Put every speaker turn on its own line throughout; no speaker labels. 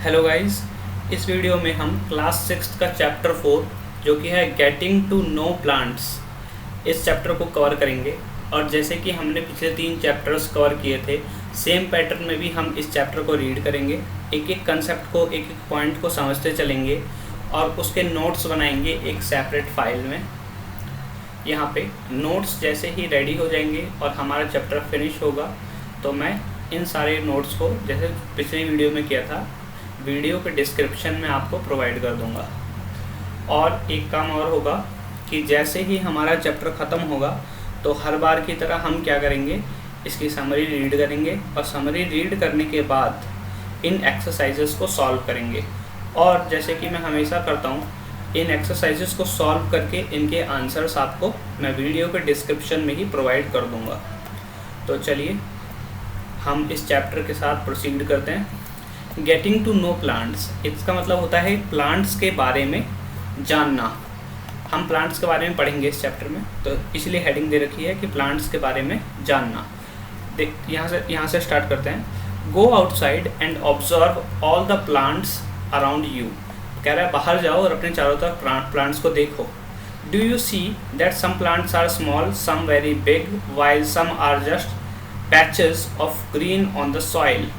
Hello guys, इस video में हम क्लास 6 का चैप्टर 4 जो कि है गेटिंग टू नो प्लांट्स, इस चैप्टर को कवर करेंगे। और जैसे कि हमने पिछले 3 चैप्टर्स कवर किए थे, सेम पैटर्न में भी हम इस चैप्टर को रीड करेंगे, एक एक कंसेप्ट को, एक एक पॉइंट को समझते चलेंगे और उसके नोट्स बनाएंगे एक सेपरेट फाइल में। यहाँ पे नोट्स जैसे ही रेडी हो जाएंगे और हमारा चैप्टर फिनिश होगा तो मैं इन सारे नोट्स को, जैसे पिछली वीडियो में किया था, वीडियो के डिस्क्रिप्शन में आपको प्रोवाइड कर दूंगा। और एक काम और होगा कि जैसे ही हमारा चैप्टर ख़त्म होगा तो हर बार की तरह हम क्या करेंगे, इसकी समरी रीड करेंगे और समरी रीड करने के बाद इन एक्सरसाइजेस को सॉल्व करेंगे। और जैसे कि मैं हमेशा करता हूँ, इन एक्सरसाइजेस को सॉल्व करके इनके आंसर्स आपको मैं वीडियो के डिस्क्रिप्शन में ही प्रोवाइड कर दूँगा। तो चलिए हम इस चैप्टर के साथ प्रोसीड करते हैं। गेटिंग टू नो प्लांट्स, इसका मतलब होता है प्लांट्स के बारे में जानना। हम प्लांट्स के बारे में पढ़ेंगे इस चैप्टर में, तो इसलिए हेडिंग दे रखी है कि प्लांट्स के बारे में जानना। देख, यहाँ से स्टार्ट करते हैं। Go outside and observe all the plants around you. कह रहा है बाहर जाओ और अपने चारों तरफ प्लांट्स को देखो। Do you see that some plants are small, some very big, while some are just patches of green on the soil.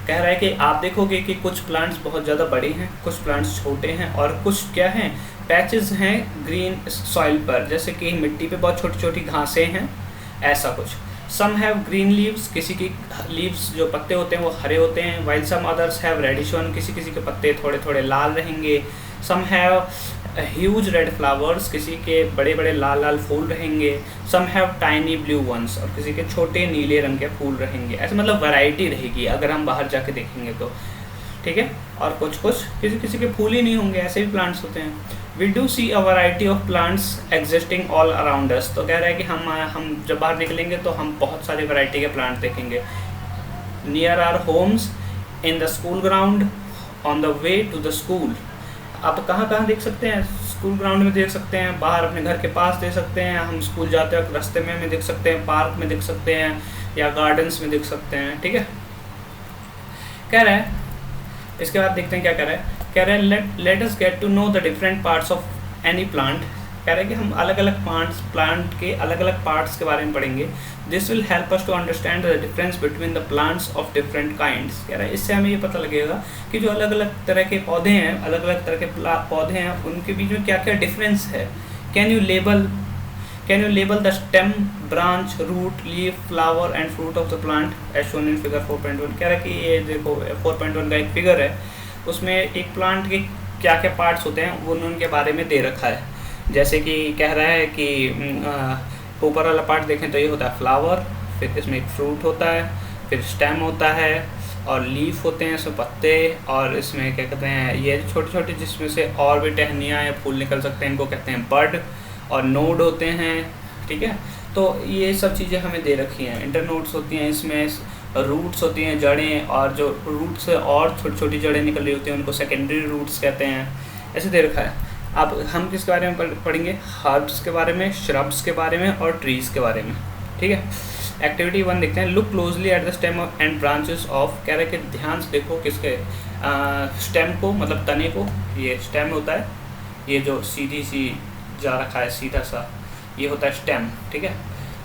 कह रहा है कि आप देखोगे कि कुछ प्लांट्स बहुत ज़्यादा बड़े हैं, कुछ प्लांट्स छोटे हैं और कुछ क्या हैं, पैचेस हैं ग्रीन सॉइल पर, जैसे कि मिट्टी पे बहुत छोटी छोटी घासें हैं, ऐसा कुछ। सम हैव ग्रीन लीव्स, किसी की लीव्स जो पत्ते होते हैं वो हरे होते हैं। While some others have reddish one, किसी किसी के पत्ते थोड़े थोड़े लाल रहेंगे। Some have huge red flowers, किसी के बड़े बड़े लाल लाल फूल रहेंगे। Some have tiny blue ones, और किसी के छोटे नीले रंग के फूल रहेंगे। ऐसे मतलब वैरायटी रहेगी अगर हम बाहर जाके देखेंगे तो, ठीक है। और कुछ किसी किसी के फूल ही नहीं होंगे, ऐसे भी प्लांट्स होते हैं। We do see a variety of plants existing all around us. तो कह रहा है कि हम जब बाहर निकलेंगे तो हम बहुत सारी वैरायटी के प्लांट देखेंगे। Near our homes, in the school ground, on the way to the school. आप कहाँ देख सकते हैं? स्कूल ग्राउंड में देख सकते हैं, बाहर अपने घर के पास देख सकते हैं, हम स्कूल जाते वक्त रास्ते में देख सकते हैं, पार्क में देख सकते हैं या गार्डन्स में देख सकते हैं, ठीक है। कह रहा है, इसके बाद देखते हैं क्या कह रहा है। कह रहा है let us get to know the different parts of any plant. कह रहा है कि हम अलग अलग प्लांट के अलग अलग पार्ट्स के बारे में पढ़ेंगे। This will help us to understand the difference between the plants of different kinds. कह रहा है इससे हमें ये पता लगेगा कि जो अलग अलग तरह के पौधे हैं, अलग अलग तरह के पौधे हैं, उनके बीच में क्या क्या डिफरेंस है। Can you label the stem, branch, root, leaf, flower and fruit of the plant as shown in figure 4.1। कह रहा है कि ये देखो 4.1 का एक फिगर है, उसमें एक प्लांट के क्या क्या पार्ट्स होते हैं वो उनके बारे में दे रखा है। जैसे कि कह रहा है कि ऊपर वाला पार्ट देखें तो ये होता है फ्लावर, फिर इसमें एक फ्रूट होता है, फिर स्टेम होता है और लीफ होते हैं, इसमें पत्ते, और इसमें क्या कहते हैं, ये छोटे छोटे जिसमें से और भी टहनियाँ या फूल निकल सकते हैं, इनको कहते हैं बड, और नोड होते हैं, ठीक है। तो ये सब चीज़ें हमें दे रखी हैं। इंटरनोड्स होती हैं, इसमें रूट्स होती हैं, जड़ें, और जो रूट से और छोटी छोटी जड़ें निकल रही होती हैं उनको सेकेंडरी रूट्स कहते हैं, ऐसे दे रखा है। अब हम किसके बारे में पढ़ेंगे? हर्ब्स के बारे में, श्रब्स के बारे में और ट्रीज़ के बारे में, ठीक है। एक्टिविटी 1 देखते हैं। Look closely at the stem and branches of. कह रहे हैं कि ध्यान से देखो किसके, स्टेम को, मतलब तने को, ये स्टेम होता है, ये जो सीधी सी जा रखा है सीधा सा, ये होता है स्टेम, ठीक है।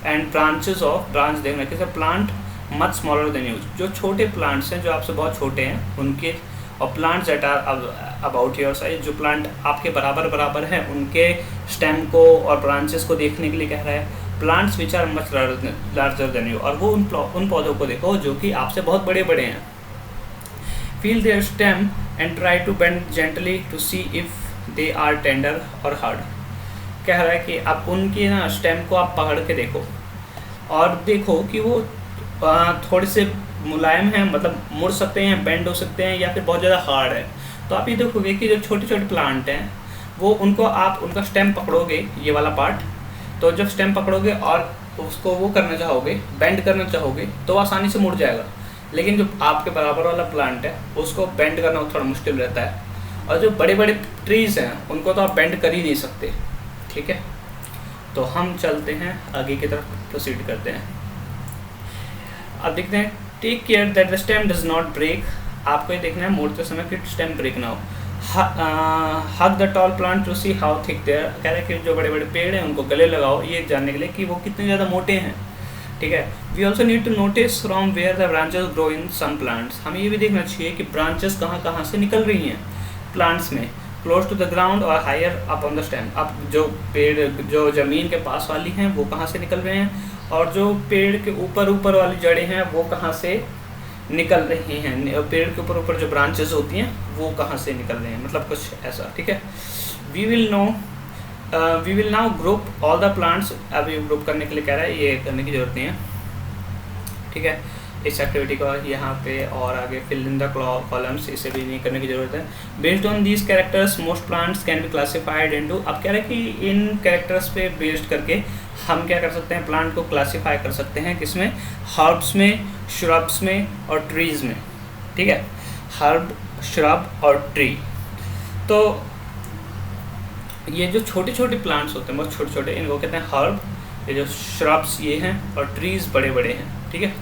एंड ब्रांचेस ऑफ, ब्रांच देखना किसे, plant much smaller than use, जो छोटे प्लांट्स हैं जो आपसे बहुत छोटे हैं उनके, और plants that are about your size, जो प्लांट आपके बराबर हैं उनके स्टेम को और ब्रांचेस को देखने के लिए कह रहा है। Plants which are much larger than you, और वो उन पौधों को देखो जो कि आपसे बहुत बड़े बड़े हैं। Feel their stem and try to bend gently to see if they are tender और हार्ड। कह रहा है कि आप उनकी ना स्टेम को आप पकड़ के देखो और देखो कि वो थोड़े से मुलायम हैं, मतलब मुड़ सकते हैं, बेंड हो सकते हैं, या फिर बहुत ज़्यादा हार्ड है। तो आप ये देखोगे कि जो छोटे छोटे प्लांट हैं वो, उनको आप उनका स्टेम पकड़ोगे, ये वाला पार्ट, तो जब स्टेम पकड़ोगे और उसको वो करना चाहोगे, बेंड करना चाहोगे, तो आसानी से मुड़ जाएगा। लेकिन जो आपके बराबर वाला प्लांट है उसको बेंड करना थोड़ा मुश्किल रहता है। और जो बड़े बड़े ट्रीज़ हैं उनको तो आप बेंड कर ही नहीं सकते, ठीक है। तो हम चलते हैं आगे की तरफ, प्रोसीड करते हैं। अब देखते हैं। Take care that the stem does not break आपको ये देखना है मोड़ते समय कि स्टेम ब्रेक ना हो। Hug the tall plant to see how thick they are, कह रहे हैं कि जो बड़े बड़े पेड़ हैं उनको गले लगाओ, ये जानने के लिए कि वो कितने ज़्यादा मोटे हैं। ठीक है, we also need to notice from where the branches grow in some plants, हमें ये भी देखना चाहिए कि ब्रांचेस कहाँ कहाँ से निकल रही हैं प्लांट्स में, क्लोज टू द ग्राउंड और higher up on the stem. अब जो पेड़ जो ज़मीन के पास वाली हैं वो कहाँ से निकल रहे हैं, और जो पेड़ के ऊपर ऊपर वाली जड़ें हैं वो कहाँ से निकल रही हैं, पेड़ के ऊपर ऊपर जो ब्रांचेस होती हैं वो कहाँ से निकल रहे हैं, मतलब कुछ ऐसा। ठीक है, we will now group all the plants, अभी ग्रुप करने के लिए कह रहा है, ये करने की ज़रूरत नहीं है। ठीक है, इस एक्टिविटी का यहाँ पे और आगे फिल इन द कॉलम्स, इसे भी नहीं करने की ज़रूरत है। Based on these characters most plants can be classified into, अब कह रहे हैं कि इन कैरेक्टर्स पे बेस्ड करके हम क्या कर सकते हैं, प्लांट को क्लासीफाई कर सकते हैं, किसमें, हर्ब्स में, श्रब्स में और ट्रीज़ में। ठीक है, हर्ब, श्रब और ट्री। तो ये जो छोटे छोटे प्लांट्स होते हैं बहुत छोटे छोटे, इनको कहते हैं हर्ब, ये जो श्रब्स ये हैं, और ट्रीज़ बड़े बड़े हैं। ठीक है,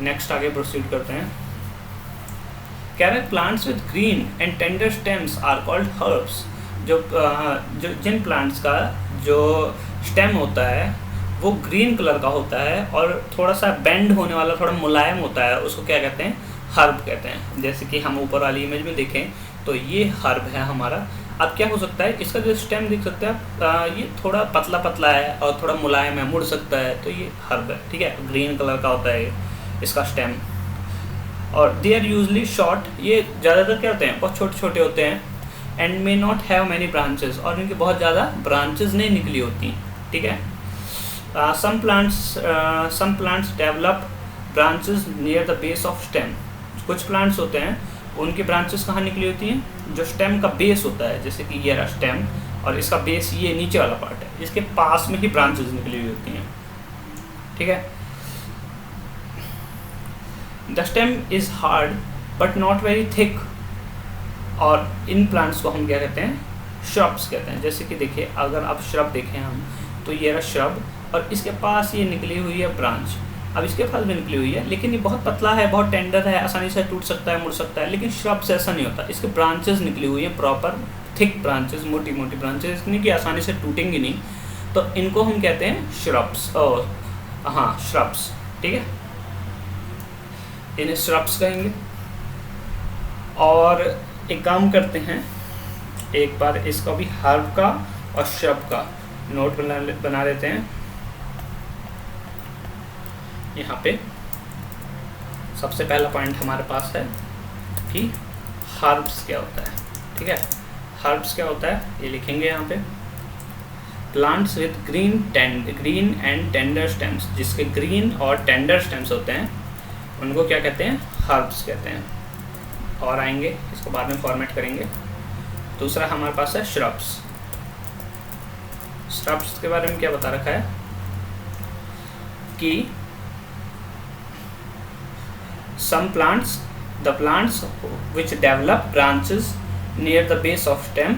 नेक्स्ट आगे प्रोसीड करते हैं। कह रहे हैं plants with green and tender stems are called herbs, जो जिन प्लांट्स का जो स्टेम होता है वो ग्रीन कलर का होता है और थोड़ा सा बेंड होने वाला, थोड़ा मुलायम होता है, उसको क्या कहते हैं, हर्ब कहते हैं। जैसे कि हम ऊपर वाली इमेज में देखें तो ये हर्ब है हमारा। अब क्या हो सकता है, इसका जो स्टेम देख सकते हैं आप, ये थोड़ा पतला पतला है और थोड़ा मुलायम है, मुड़ सकता है, तो ये हर्ब है। ठीक है, ग्रीन कलर का होता है इसका स्टेम। और दे आर यूजली शॉर्ट, ये ज़्यादातर क्या होते हैं, बहुत छोटे छोटे होते हैं, and may not have many branches, और इनकी बहुत ज़्यादा ब्रांचेस नहीं निकली होती। ठीक है, some plants develop branches near the base of stem, कुछ प्लांट्स होते हैं उनकी ब्रांचेस कहाँ निकली होती हैं, जो स्टेम का बेस होता है, जैसे कि ये रहा स्टेम और इसका बेस ये नीचे वाला पार्ट है, इसके पास में ही ब्रांचेस निकली हुई होती हैं। ठीक है, the stem is hard but not very thick, और इन प्लांट्स को हम क्या कहते हैं, श्रब्स कहते हैं। जैसे कि देखिए, अगर आप श्रब देखें हम, तो ये रहा श्रब और इसके पास ये निकली हुई है ब्रांच। अब इसके पास भी निकली हुई है, लेकिन ये बहुत पतला है, बहुत टेंडर है, आसानी से टूट सकता है, मुड़ सकता है, लेकिन श्रब से ऐसा नहीं होता, इसके ब्रांचेस निकली हुई है प्रॉपर थिक ब्रांचेस, मोटी मोटी ब्रांचेस, इतनी कि आसानी से टूटेंगी नहीं, तो इनको हम कहते हैं श्रब्स। हाँ, श्रब्स। ठीक है, इन्हें श्रब्स कहेंगे। और एक काम करते हैं, एक बार इसका भी हर्ब का और श्रब का नोट बना लेते हैं। यहाँ पे सबसे पहला पॉइंट हमारे पास है कि हर्ब्स क्या होता है। ठीक है, हर्ब्स क्या होता है ये लिखेंगे यहाँ पे, plants with green and tender stems, जिसके ग्रीन और टेंडर स्टेम्स होते हैं उनको क्या कहते हैं, हर्ब्स कहते हैं। और आएंगे, इसको बाद में फॉर्मेट करेंगे। दूसरा हमारे पास है श्रब्स। श्रब्स के बारे में क्या बता रखा है कि some plants, the plants which develop branches near the base of stem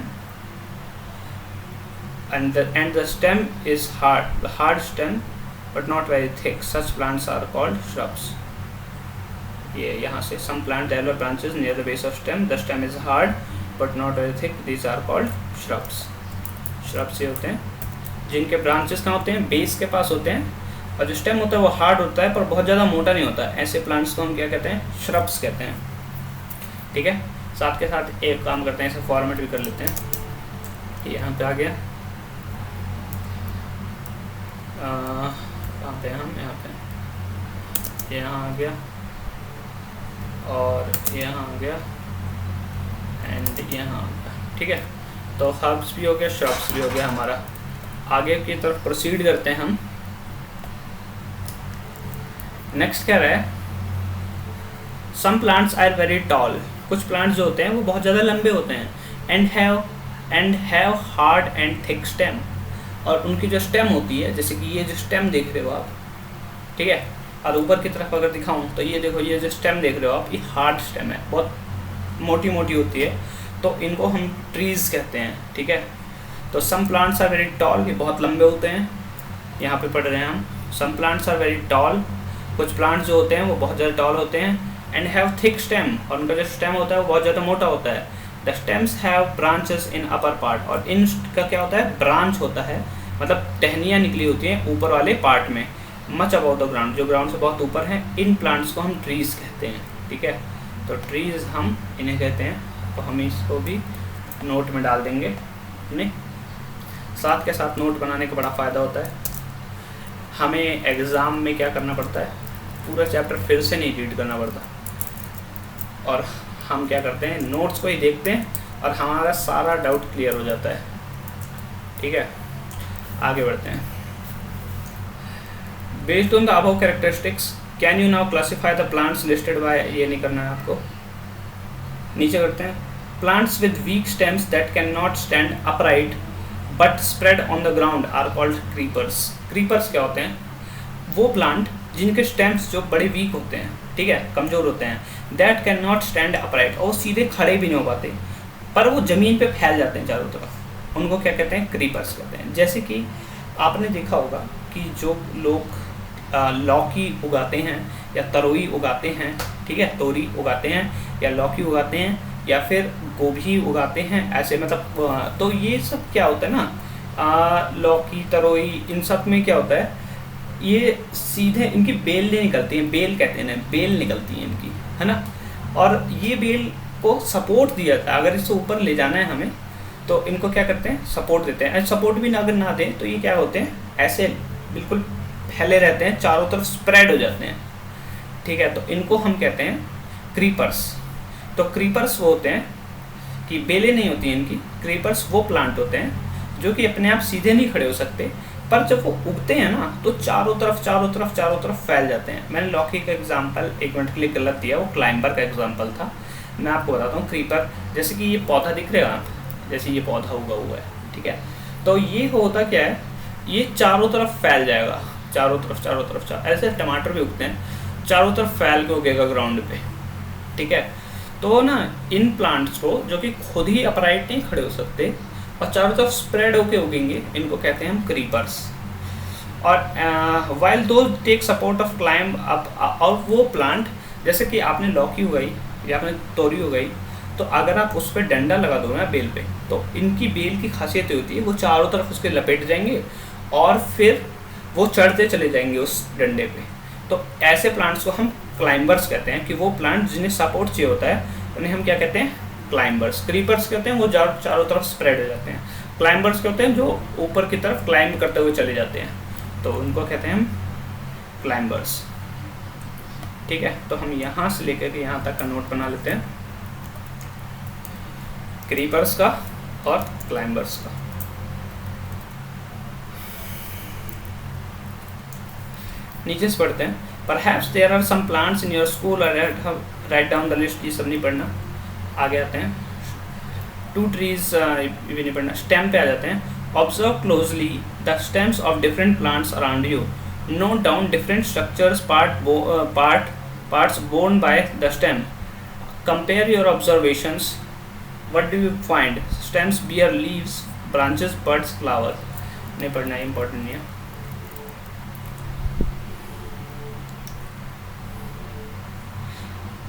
and the stem is hard stem but not very thick, such plants are called shrubs. ये यहाँ से some plants develop branches near the base of stem, the stem is hard but not very thick, these are called shrubs. shrubs ये होते हैं जिनके branches कहाँ होते हैं, बेस के पास होते हैं, और जो स्टेम होता है वो हार्ड होता है पर बहुत ज़्यादा मोटा नहीं होता है। ऐसे प्लांट्स को हम क्या कहते हैं, श्रब्स कहते हैं। ठीक है, साथ के साथ एक काम करते हैं, इसे फॉर्मेट भी कर लेते हैं। यहाँ पे आ गया, कहाँ पे हम, यहाँ पे, यहाँ आ गया और यहाँ आ गया एंड यहाँ आ गया। ठीक है, तो हर्ब्स भी हो गया, श्रब्स भी हो गया हमारा। आगे की तरफ प्रोसीड करते हैं हम। नेक्स्ट क्या रहा है, some plants are very tall, कुछ प्लांट्स जो होते हैं वो बहुत ज़्यादा लंबे होते हैं, and have hard and thick stem, और उनकी जो स्टेम होती है, जैसे कि ये जो स्टेम देख रहे हो आप, ठीक है, और ऊपर की तरफ अगर दिखाऊं तो ये देखो, ये जो स्टेम देख रहे हो आप, ये हार्ड स्टेम है, बहुत मोटी मोटी होती है, तो इनको हम ट्रीज़ कहते हैं। ठीक है, तो some plants are very tall, ये बहुत लंबे होते हैं, यहाँ पे पढ़ रहे हैं हम। Some plants are very tall, कुछ प्लांट्स जो होते हैं वो बहुत ज़्यादा टॉल होते हैं, एंड हैव थिक स्टेम, और उनका जो स्टेम होता है वो बहुत ज़्यादा मोटा होता है। The stems have branches in upper part, और इनका क्या होता है, ब्रांच होता है, मतलब टहनियाँ निकली होती हैं ऊपर वाले पार्ट में, मच अबाउट द ग्राउंड, जो ग्राउंड से बहुत ऊपर हैं। इन प्लांट्स को हम ट्रीज कहते हैं, ठीक है। तो ट्रीज हम इन्हें कहते हैं, तो हम इसको भी नोट में डाल देंगे अपने। साथ के साथ नोट बनाने का बड़ा फ़ायदा होता है। हमें एग्ज़ाम में क्या करना पड़ता है, पूरा चैप्टर फिर से नहीं रीड करना पड़ता, और हम क्या करते हैं, नोट्स को ही देखते हैं और हमारा सारा डाउट क्लियर हो जाता है, ठीक है। आगे बढ़ते हैं। Based on the above characteristics can you now classify the plants listed by, ये नहीं करना है आपको, नीचे करते हैं। Plants with weak stems that can not stand upright but spread on the ground are called creepers. Creepers क्या होते हैं, वो प्लांट जिनके स्टेम्स जो बड़े वीक होते हैं, ठीक है, कमज़ोर होते हैं, that can not stand upright, और सीधे खड़े भी नहीं हो पाते, पर वो ज़मीन पे फैल जाते हैं चारों तरफ, उनको क्या कहते हैं, क्रीपर्स कहते हैं। जैसे कि आपने देखा होगा कि जो लोग लौकी उगाते हैं या तरोई उगाते हैं, ठीक है, तोरी उगाते हैं या लौकी उगाते हैं या फिर गोभी उगाते हैं, ऐसे मतलब, तो ये सब क्या होता है ना, लौकी तरोई इन सब में क्या होता है, ये सीधे इनकी बेल नहीं निकलती हैं, बेल कहते हैं ना, बेल निकलती है इनकी, है ना, और ये बेल को सपोर्ट दिया जाता है। अगर इससे ऊपर ले जाना है हमें तो इनको क्या करते हैं, सपोर्ट देते हैं। सपोर्ट भी अगर ना दें तो ये क्या होते हैं, ऐसे बिल्कुल फैले रहते हैं, चारों तरफ स्प्रेड हो जाते हैं, ठीक है। तो इनको हम कहते हैं क्रीपर्स। तो क्रीपर्स वो होते हैं कि बेलें नहीं होती हैं इनकी, क्रीपर्स वो प्लांट होते हैं जो कि अपने आप सीधे नहीं खड़े हो सकते, पर जब वो उगते हैं ना तो चारों तरफ फैल जाते हैं। मैंने लौकी का एग्जांपल 1 मिनट के लिए गलत दिया, वो क्लाइंबर का एग्जांपल था। मैं आपको बताता हूँ, क्रीपर जैसे कि ये पौधा दिख रहा है, जैसे ये पौधा उगा हुआ है, ठीक है, तो ये होता क्या है, ये चारों तरफ फैल जाएगा, चारों तरफ ऐसे टमाटर भी उगते हैं, चारों तरफ फैल के उगेगा ग्राउंड पे, ठीक है। तो ना इन प्लांट्स को जो कि खुद ही अपराइट नहीं खड़े हो सकते और चारों तरफ स्प्रेड होके उगेंगे, इनको कहते हैं हम क्रीपर्स। और while though take support of climb up, और वो प्लांट जैसे कि आपने लौकी उगाई या आपने तोरी उगाई, तो अगर आप उस पर डंडा लगा दो ना बेल पे, तो इनकी बेल की खासियत होती है वो चारों तरफ उसके लपेट जाएंगे और फिर वो चढ़ते चले जाएंगे उस डंडे पे। तो ऐसे प्लांट्स को हम क्लाइंबर्स कहते हैं, कि वो प्लांट जिन्हें सपोर्ट चाहिए होता है उन्हें हम क्या कहते हैं, क्लाइंबर्स। क्रीपर्स कहते हैं वो चारों तरफ स्प्रेड हो जाते हैं, क्लाइंबर्स कहते हैं जो ऊपर की तरफ क्लाइंब करते हुए चले जाते हैं, तो उनको कहते हैं हम क्लाइंबर्स, ठीक है। तो हम यहाँ से लेकर के यहाँ तक का नोट बना लेते हैं, क्रीपर्स का और क्लाइंबर्स का। नीचे से पढ़ते हैं। Perhaps there are some plants in your school, or write down the list, ये सब नहीं पढ़ना। आगे आते हैं, 2 trees भी नहीं पढ़ना, stem पे आ जाते हैं। Observe closely the stems of different plants around you. Note down different structures, parts borne by the stem. Compare your observations. What do you find? Stems bear leaves, branches, buds, flowers. नहीं पढ़ना है, important नहीं है।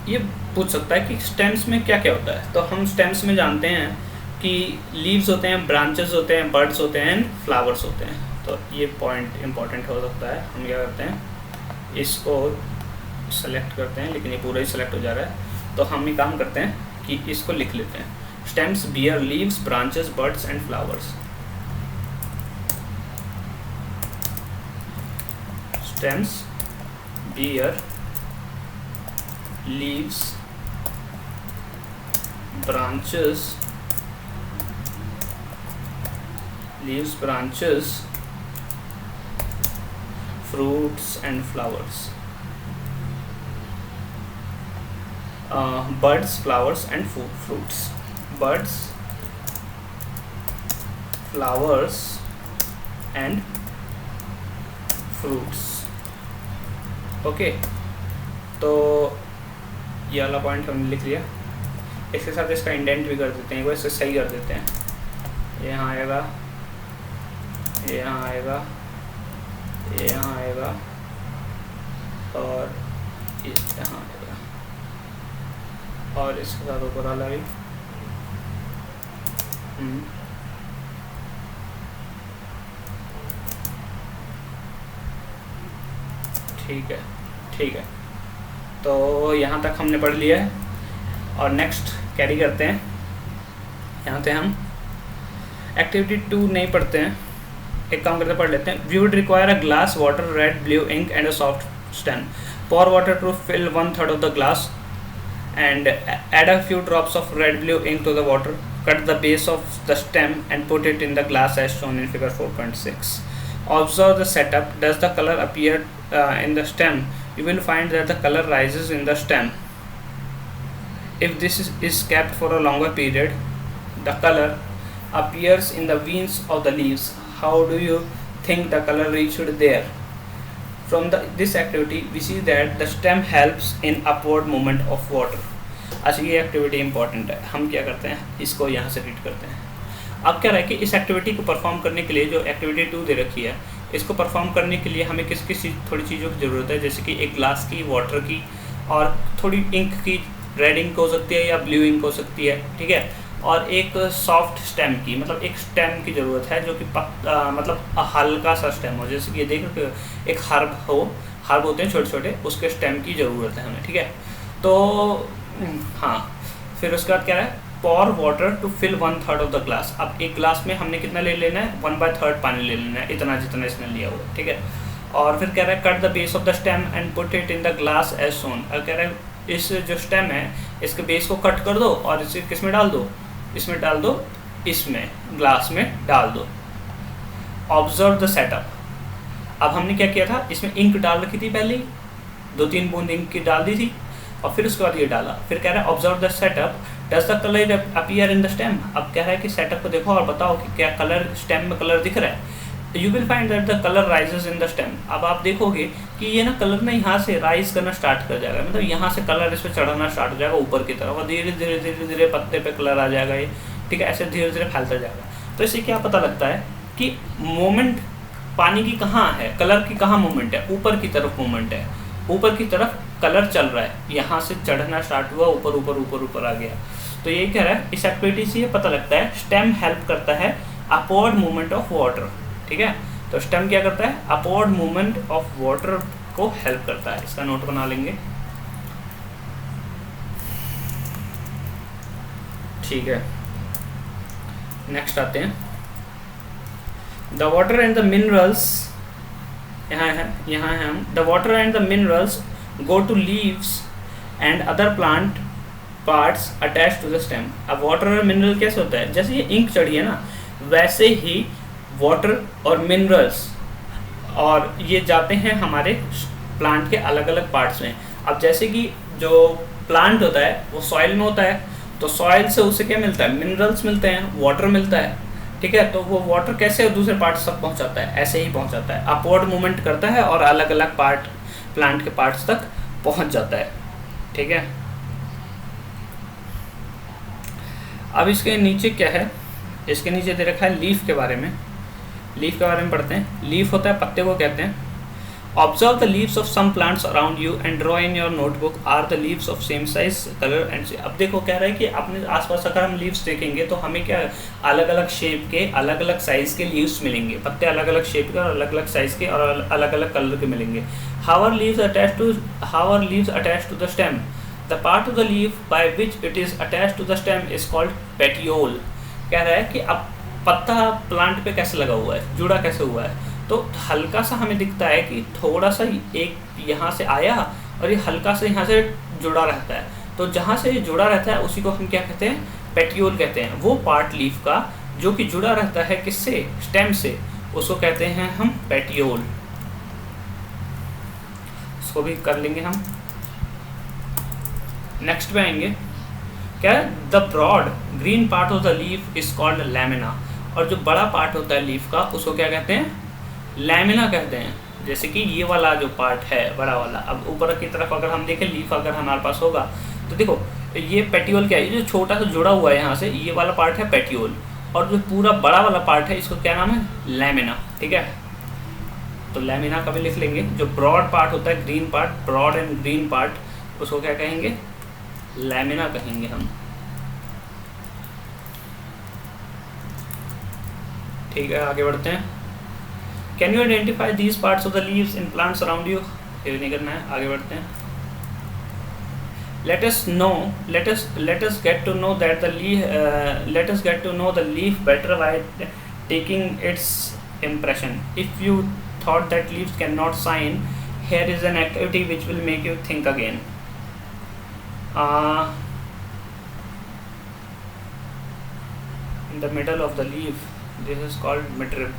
ये पूछ सकता है कि स्टेम्स में क्या क्या होता है, तो हम स्टेम्स में जानते हैं कि लीव्स होते हैं, ब्रांचेस होते हैं, बर्ड्स होते हैं एंड फ्लावर्स होते हैं। तो ये पॉइंट इंपॉर्टेंट हो सकता है। हम क्या करते हैं, इसको सेलेक्ट करते हैं, लेकिन ये पूरा ही सेलेक्ट हो जा रहा है, तो हम ये काम करते हैं कि इसको लिख लेते हैं, stems bear leaves, branches, buds and flowers. Stems bear leaves, branches, fruits and flowers, buds, flowers and fruits, buds, flowers and fruits। Okay, तो ये वाला पॉइंट हमने लिख लिया। इसके साथ इसका इंडेंट भी कर देते हैं, इसे सही कर देते हैं। ये यहाँ आएगा, ये यहाँ आएगा, ये यहाँ आएगा और ये यहाँ आएगा। और इसके साथ ऊपर वाला भी। ठीक है, ठीक है। तो यहाँ तक हमने पढ़ लिया है और नेक्स्ट कैरी करते हैं। यहाँ से हम एक्टिविटी 2 नहीं पढ़ते हैं, एक काम करते पढ़ लेते हैं। We would require a glass, water, red, blue ink and a soft stem. Pour water to fill 1/3 of the glass and add a few drops of red blue ink to the water. Cut the base of the stem and put it in the glass as shown in figure 4.6. Observe the setup. Does the color appear in the stem? You will find that the color rises in the stem. If this is kept for a longer period, the color appears in the veins of the leaves. How do you think the color reached there? From this activity we see that the stem helps in upward movement of water. अच्छा, ये activity important है। हम क्या करते हैं, इसको यहाँ से रीड करते हैं। अब क्या रहा है कि इस एक्टिविटी को परफॉर्म करने के लिए जो एक्टिविटी 2 दे रखी है, इसको परफॉर्म करने के लिए हमें किस किस थोड़ी चीज़ों की ज़रूरत है, जैसे कि एक ग्लास की, वाटर की और थोड़ी इंक की। रेड इंक हो सकती है या ब्लू इंक हो सकती है, ठीक है। और एक सॉफ्ट स्टेम की, मतलब एक स्टेम की ज़रूरत है जो कि मतलब हल्का सा स्टेम हो, जैसे कि ये देख रहे हो एक हर्ब होते हैं छोटे छोटे, उसके स्टेम की ज़रूरत है हमें, ठीक है। तो हाँ, फिर उसके बाद क्या है, pour water to fill 1/3 of the glass. अब एक ग्लास में हमने कितना ले लेना है, 1/3 पानी ले लेना है, इतना जितना इसने लिया हुआ है, ठीक है। और फिर कह रहा है cut the base of the stem and put it in the glass as soon. अब कह रहा है इस जो स्टेम है इसके बेस को कट कर दो और इसे किस में डाल दो, इसमें डाल दो, इसमें ग्लास में डाल दो। Observe the setup. अब हमने क्या किया था, इसमें इंक डाल रखी थी पहले ही, 2-3 बूंद इंक की डाल दी थी और फिर उसके बाद ये डाला। फिर कह रहा है observe the setup, does the colour appear in the stem. अब कह रहा है कि सेटअप को देखो और बताओ कि क्या कलर स्टेम में कलर दिख रहा है। You will find that the colour rises in the stem. अब आप देखोगे कि ये ना कलर ना यहाँ से राइज करना स्टार्ट कर जाएगा, मतलब यहाँ से कलर इस पर चढ़ना स्टार्ट हो जाएगा ऊपर की तरफ और धीरे धीरे धीरे धीरे पत्ते पे कलर आ जाएगा ये, ठीक है। ऐसे धीरे धीरे फैलता जाएगा। तो इससे क्या पता लगता है कि मोमेंट पानी की कहाँ है, कलर की कहाँ मूवमेंट है, ऊपर की तरफ मूवमेंट है, ऊपर की तरफ कलर चल रहा है, यहाँ से चढ़ना स्टार्ट हुआ, ऊपर ऊपर ऊपर ऊपर आ गया। तो ये कह रहा है इस एक्टिविटी से ये पता लगता है स्टेम हेल्प करता है अपवर्ड मूवमेंट ऑफ वाटर, ठीक है। तो स्टेम क्या करता है, अपवर्ड मूवमेंट ऑफ वाटर को हेल्प करता है। इसका नोट बना लेंगे, ठीक है। नेक्स्ट आते हैं, the water and the minerals. यहाँ है हम, the water and the minerals go to leaves and other plant parts attach to the stem. अब वाटर और मिनरल कैसे होता है, जैसे ये इंक चढ़ी है ना, वैसे ही वाटर और मिनरल्स और ये जाते हैं हमारे प्लांट के अलग अलग पार्ट्स में। अब जैसे कि जो प्लांट होता है वो सॉइल में होता है, तो सॉइल से उसे क्या मिलता है, मिनरल्स मिलते हैं, वाटर मिलता है, ठीक है। तो वो वाटर कैसे दूसरे पार्ट्स तक पहुंचाता है, ऐसे ही पहुंचाता है, अपवर्ड मूवमेंट करता है और अलग अलग पार्ट प्लांट के पार्ट्स तक पहुंच जाता है, ठीक है। अब इसके नीचे क्या है, इसके नीचे दे रखा है लीफ के बारे में। लीफ के बारे में पढ़ते हैं। लीफ होता है, पत्ते को कहते हैं। Observe the leaves of some plants around you and draw in your notebook are the leaves of same size colour and. अब देखो कह रहा है कि अपने आसपास अगर हम लीव्स देखेंगे तो हमें क्या अलग अलग शेप के अलग अलग साइज के लीव्स मिलेंगे, पत्ते अलग अलग शेप के और अलग अलग साइज के और अलग अलग कलर के मिलेंगे। How are leaves attached to the stem, the part of the leaf by which it is attached to the stem is called petiole. कह रहा है कि अब पत्ता प्लांट पे कैसे लगा हुआ है, जुड़ा कैसे हुआ है, तो हल्का सा हमें दिखता है कि थोड़ा सा एक यहाँ से आया और ये हल्का सा यहाँ से जुड़ा रहता है। तो जहाँ से ये जुड़ा रहता है उसी को हम क्या कहते हैं, पेटियोल कहते हैं। वो पार्ट लीफ का जो कि जुड़ा रहता है किससे, स्टेम से, उसको कहते हैं हम पेटियोल। इसको भी कर लेंगे हम। नेक्स्ट पे आएंगे, क्या है, the broad green part of the leaf is called lamina. और जो बड़ा पार्ट होता है लीफ का उसको क्या कहते हैं, लैमिना कहते हैं। जैसे कि ये वाला जो पार्ट है बड़ा वाला, अब ऊपर की तरफ अगर हम देखें लीफ अगर हमारे पास होगा तो देखो ये पेटियोल क्या है, ये जो छोटा सा जुड़ा हुआ है यहाँ से, ये वाला पार्ट है पेटियोल, और जो पूरा बड़ा वाला पार्ट है इसको क्या नाम है, लैमिना, ठीक है। तो लैमिना का भी लिख लेंगे। जो ब्रॉड पार्ट होता है, green part, broad and green part, उसको क्या कहेंगे, लैमिना कहेंगे हम। ठीक है, आगे बढ़ते हैं। Can you identify these parts of the leaves in plants around you? ये नहीं करना है, आगे बढ़ते हैं। let us get to know the leaf better by taking its impression. If you thought that leaves cannot sign, here is an activity which will make you think again. In the middle of the leaf, this is called midrib.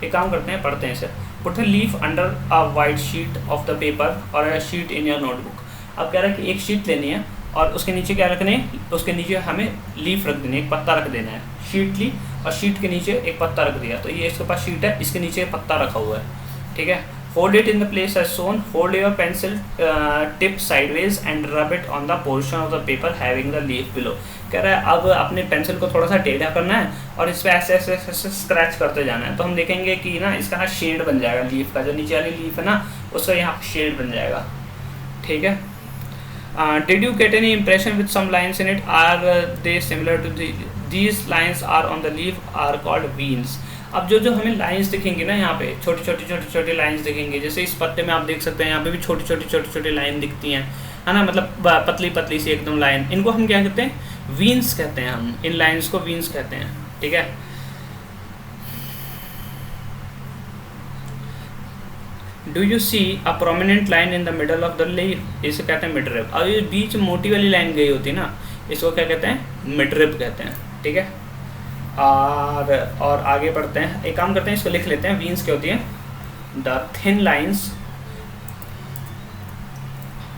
एक काम करते हैं, पढ़ते हैं इसे। Put a leaf under a white sheet of the paper or a sheet in your notebook. अब कह रहा है कि एक शीट लेनी है और उसके नीचे क्या रखने है, उसके नीचे हमें लीफ रख देनी है, एक पत्ता रख देना है। शीट ली और शीट के नीचे एक पत्ता रख दिया, तो ये इसके पास शीट है, इसके नीचे पत्ता रखा हुआ है। ठीक है, hold it in the place as shown, hold your pencil tip sideways and rub it on the portion of the paper having the leaf below. कह रहा है अब अपने पेंसिल को थोड़ा सा टेढ़ा करना है और इस पर ऐसे ऐसे ऐसे स्क्रैच करते जाना है, तो हम देखेंगे कि ना इसका ना शेड बन जाएगा लीफ का, जो नीचे वाली लीफ है ना उसका यहाँ शेड बन जाएगा। ठीक है, did you get any impression with some lines in it? Are they similar to these lines are on the leaf are called veins. अब जो हमें लाइंस दिखेंगी ना, यहाँ पे छोटी छोटी लाइंस दिखेंगी, जैसे इस पत्ते में आप देख सकते हैं, यहाँ पे भी छोटी छोटी लाइन दिखती हैं, है ना, मतलब पतली सी एकदम लाइन। इनको हम क्या कहते हैं? वीन्स कहते हैं। हम इन लाइंस को वीन्स कहते हैं। ठीक है, do you see a prominent line in the middle of the leaf, इसे कहते हैं मिडरिब। अब ये बीच मोटी वाली लाइन गई होती है ना, इसको क्या कहते हैं? मिडरिब कहते हैं। ठीक है, और आगे बढ़ते हैं, एक काम करते हैं, इसको लिख लेते हैं। वीन्स क्या होती है? द थिन लाइन्स,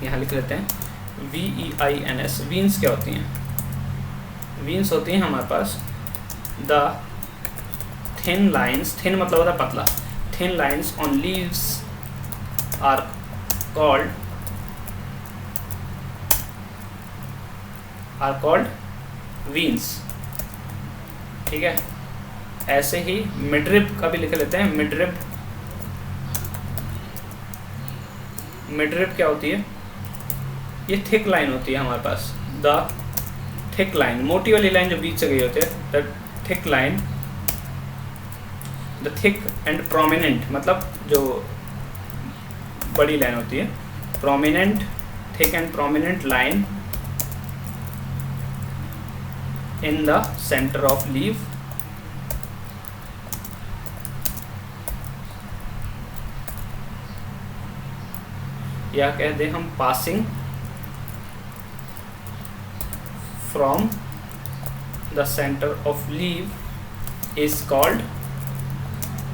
यहाँ लिख लेते हैं VEINS। वीन्स क्या होती हैं? वीन्स होती हैं हमारे पास द थिन लाइन्स, थिन मतलब होता है पतला, thin lines on leaves are called veins। ठीक है, ऐसे ही मिडरिब का भी लिख लेते हैं। मिडरिब क्या होती है? ये थिक लाइन होती है हमारे पास, द थिक लाइन, मोटी वाली लाइन जो बीच से गई होती है, the thick line, the thick and prominent मतलब जो बड़ी लाइन होती है, prominent, thick and prominent line in the centre of leaf, या कह दे हम passing from the centre of leaf is called,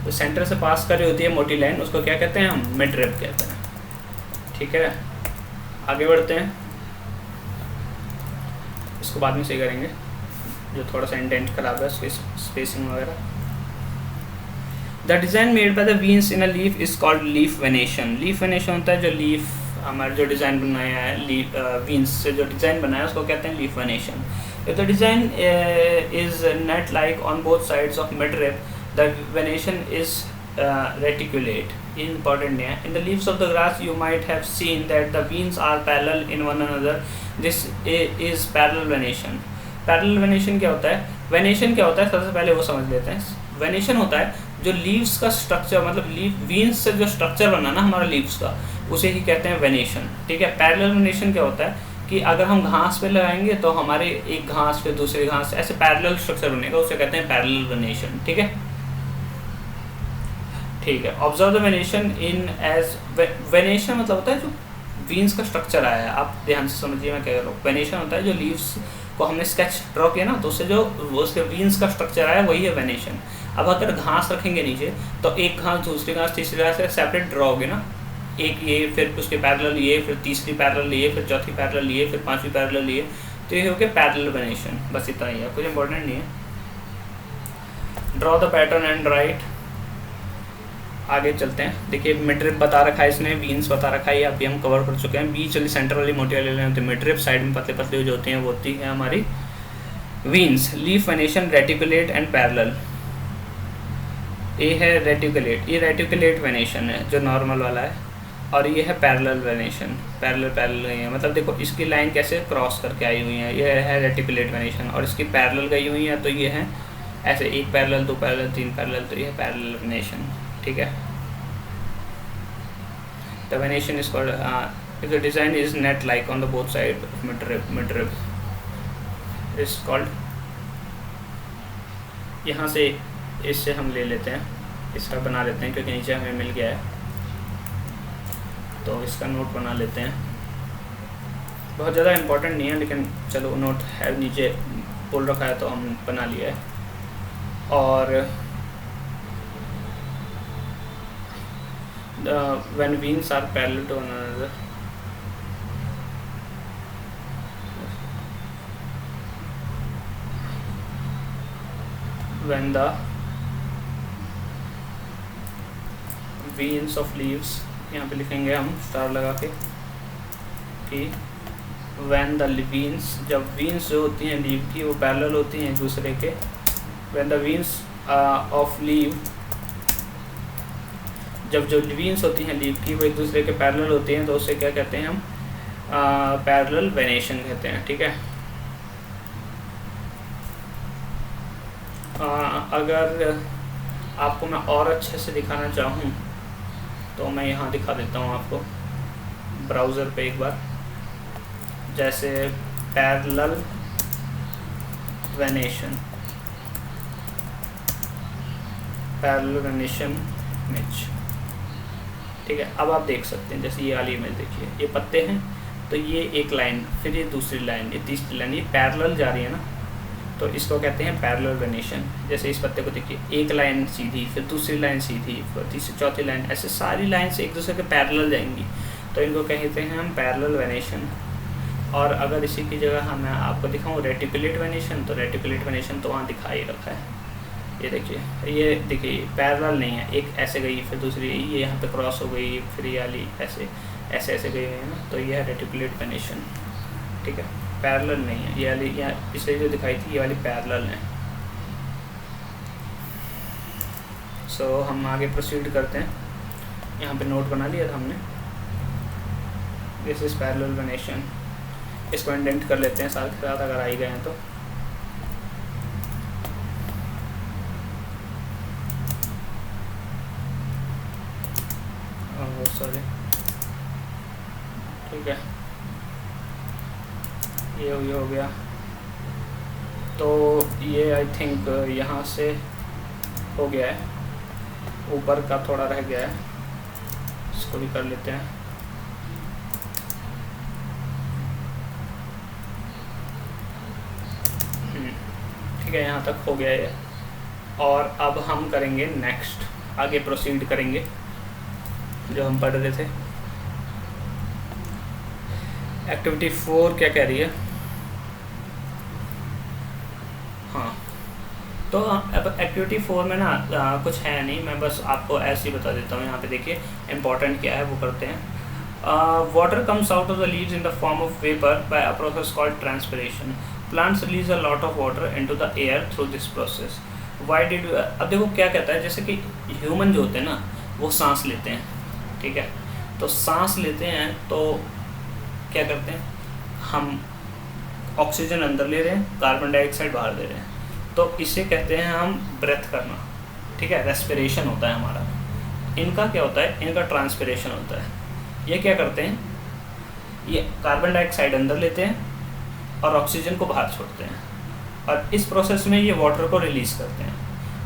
तो सेंटर से पास कर रही होती है मोटी लाइन, उसको क्या कहते हैं? हम मिडरिब कहते हैं। ठीक है, आगे बढ़ते हैं, इसको बाद में सही करेंगे, जो थोड़ा सा इंडेंट खराब है उसकी स्पेसिंग वगैरह। The design made by the veins in a leaf is called leaf venation. Leaf venation होता है जो लीफ हमारा जो डिज़ाइन बनाया है, लीफ वीन्स से जो डिज़ाइन बनाया है उसको कहते हैं leaf venation. If the design is net like on both sides of midrib, the venation is reticulate. Important है। In the leaves of the grass you might have seen that the veins are parallel in one another. This is parallel venation. Parallel venation क्या होता है? venation क्या होता है सबसे पहले वो समझ लेते हैं। venation होता है जो लीव्स का स्ट्रक्चर, मतलब लीफ वीन्स से जो स्ट्रक्चर बना ना हमारा लीव्स का, उसे ही कहते हैं venation। ठीक है, पैरेलल venation क्या होता है कि अगर हम घास पे लगाएंगे तो हमारे एक घास पे दूसरी घास ऐसे पैरेलल स्ट्रक्चर बनेगा, उसे कहते हैं पैरेलल venation। ठीक है, ठीक है। Observe the venation in as, venation मतलब होता है जो वीन्स का स्ट्रक्चर आया है, आप ध्यान से समझिए मैं क्या कह रहा हूँ। वेनेशन होता है जो लीव्स को हमने स्केच ड्रॉ किया ना, तो उससे जो उसके वीन्स का स्ट्रक्चर आया वही है वेनेशन। अब अगर घास रखेंगे नीचे तो एक घास दूसरी घास तीसरी घास से सेपरेट ड्रॉ होगी ना, एक ये फिर उसके पैरेलल ये, फिर तीसरी पैरेलल ये, फिर चौथी पैरेलल ये, फिर पांचवी पैरेलल ये, तो ये हो गया पैरेलल वेनेशन। बस इतना ही है, कुछ इंपॉर्टेंट नहीं है। Draw the pattern and right. आगे चलते हैं, देखिए मिडरिब बता रखा है इसने, वीन्स बता रखा है, अभी हम कवर कर चुके हैं। बीच वाली सेंटर वाली मोटी वाली लाइन होती है मिडरिब, साइड में पतले पतले जो होती हैं वो होती है हमारी veins. Leaf venation reticulate and parallel, ये है रेटिकुलेट, ये रेटिकुलेट वेनेशन है जो नॉर्मल वाला है। और ये है पैरेलल वेनेशन, पैरेलल गई है, मतलब देखो इसकी लाइन कैसे क्रॉस करके आई हुई है, ये है रेटिकुलेट वेनेशन, और इसकी पैरेलल गई हुई है, तो ये है ऐसे एक पैरेलल, दो पैरेलल, तीन पैरेलल, तो ये है पैरेलल वेनेशन, ठीक है। The venation is called if the design is net like on the both side of mid-rib is called. यहाँ से इससे हम ले लेते हैं, इसका बना लेते हैं क्योंकि नीचे हमें मिल गया है, तो इसका नोट बना लेते हैं। बहुत ज़्यादा इम्पोर्टेंट नहीं है, लेकिन चलो नोट है, नीचे बोल रखा है तो हम बना लिया है। और when veins are parallel to one another, when the veins of leaves, यहाँ पे लिखेंगे हम स्टार लगा के कि when the veins, जब veins जो होती हैं लीव की वो पैरेलल होती हैं एक दूसरे के, when the veins of leaf, जब जो veins होती हैं लीव की वो एक दूसरे के पैरेलल होती हैं, तो उसे क्या कहते हैं हम, पैरेलल वेनेशन कहते हैं, ठीक है। अगर आपको मैं और अच्छे से दिखाना चाहूँ तो मैं यहाँ दिखा देता हूँ आपको ब्राउज़र पे एक बार, जैसे parallel venation, parallel venation image, ठीक है। अब आप देख सकते हैं, जैसे ये वाली इमेज देखिए, ये पत्ते हैं, तो ये एक लाइन, फिर ये दूसरी लाइन, ये तीसरी लाइन, ये पैरेलल जा रही है ना, तो इसको कहते हैं पैरेलल वेनेशन। जैसे इस पत्ते को देखिए, एक लाइन सीधी, फिर दूसरी लाइन सीधी, फिर तीसरी चौथी लाइन, ऐसे सारी लाइन से एक दूसरे के पैरेलल जाएंगी, तो इनको कहते हैं हम पैरेलल वेनेशन। और अगर इसी की जगह मैं आपको दिखाऊँ रेटिकुलेट वेनेशन, तो रेटिकुलेट वेनेशन तो वहाँ दिखा ही रखा है, ये देखिए पैरेलल नहीं है, एक ऐसे गई, फिर दूसरी ये यहाँ पे क्रॉस हो गई, फिर ये वाली ऐसे ऐसे ऐसे गई है ना, तो ये है रेटिकुलेट वेनेशन, ठीक है। पैरेलल नहीं है ये वाली, यहाँ पिछले जो दिखाई थी ये वाली पैरेलल है। सो हम आगे प्रोसीड करते हैं, यहाँ पे नोट बना लिया था हमने, दिस इज पैरेलल वेनेशन। इसको इंडेंट कर लेते हैं साथ के साथ, अगर आई गए हैं तो। सॉरी, ठीक है, ये हो गया। तो ये आई थिंक यहाँ से हो गया है, ऊपर का थोड़ा रह गया है, इसको भी कर लेते हैं। ठीक है, यहाँ तक हो गया है। और अब हम करेंगे नेक्स्ट, आगे प्रोसीड करेंगे जो हम पढ़ रहे थे। एक्टिविटी 4 क्या कह रही है? हाँ, तो अब एक्टिविटी 4 में ना कुछ है नहीं, मैं बस आपको ऐसे ही बता देता हूँ। यहाँ पे देखिए इम्पोर्टेंट क्या है वो करते हैं। Water comes out of the leaves in the form of vapour by a process called transpiration. Plants release a lot of water into the air through this process. Why did, अब देखो क्या कहता है, जैसे कि ह्यूमन जो होते हैं ना वो सांस लेते हैं, ठीक है। तो सांस लेते हैं तो क्या करते हैं, हम ऑक्सीजन अंदर ले रहे हैं, कार्बन डाइऑक्साइड बाहर दे रहे हैं, तो इसे कहते हैं हम ब्रेथ करना, ठीक है, रेस्पिरेशन होता है हमारा। इनका क्या होता है, इनका ट्रांसपिरेशन होता है। ये क्या करते हैं, ये कार्बन डाइऑक्साइड अंदर लेते हैं और ऑक्सीजन को बाहर छोड़ते हैं, और इस प्रोसेस में ये वाटर को रिलीज़ करते हैं,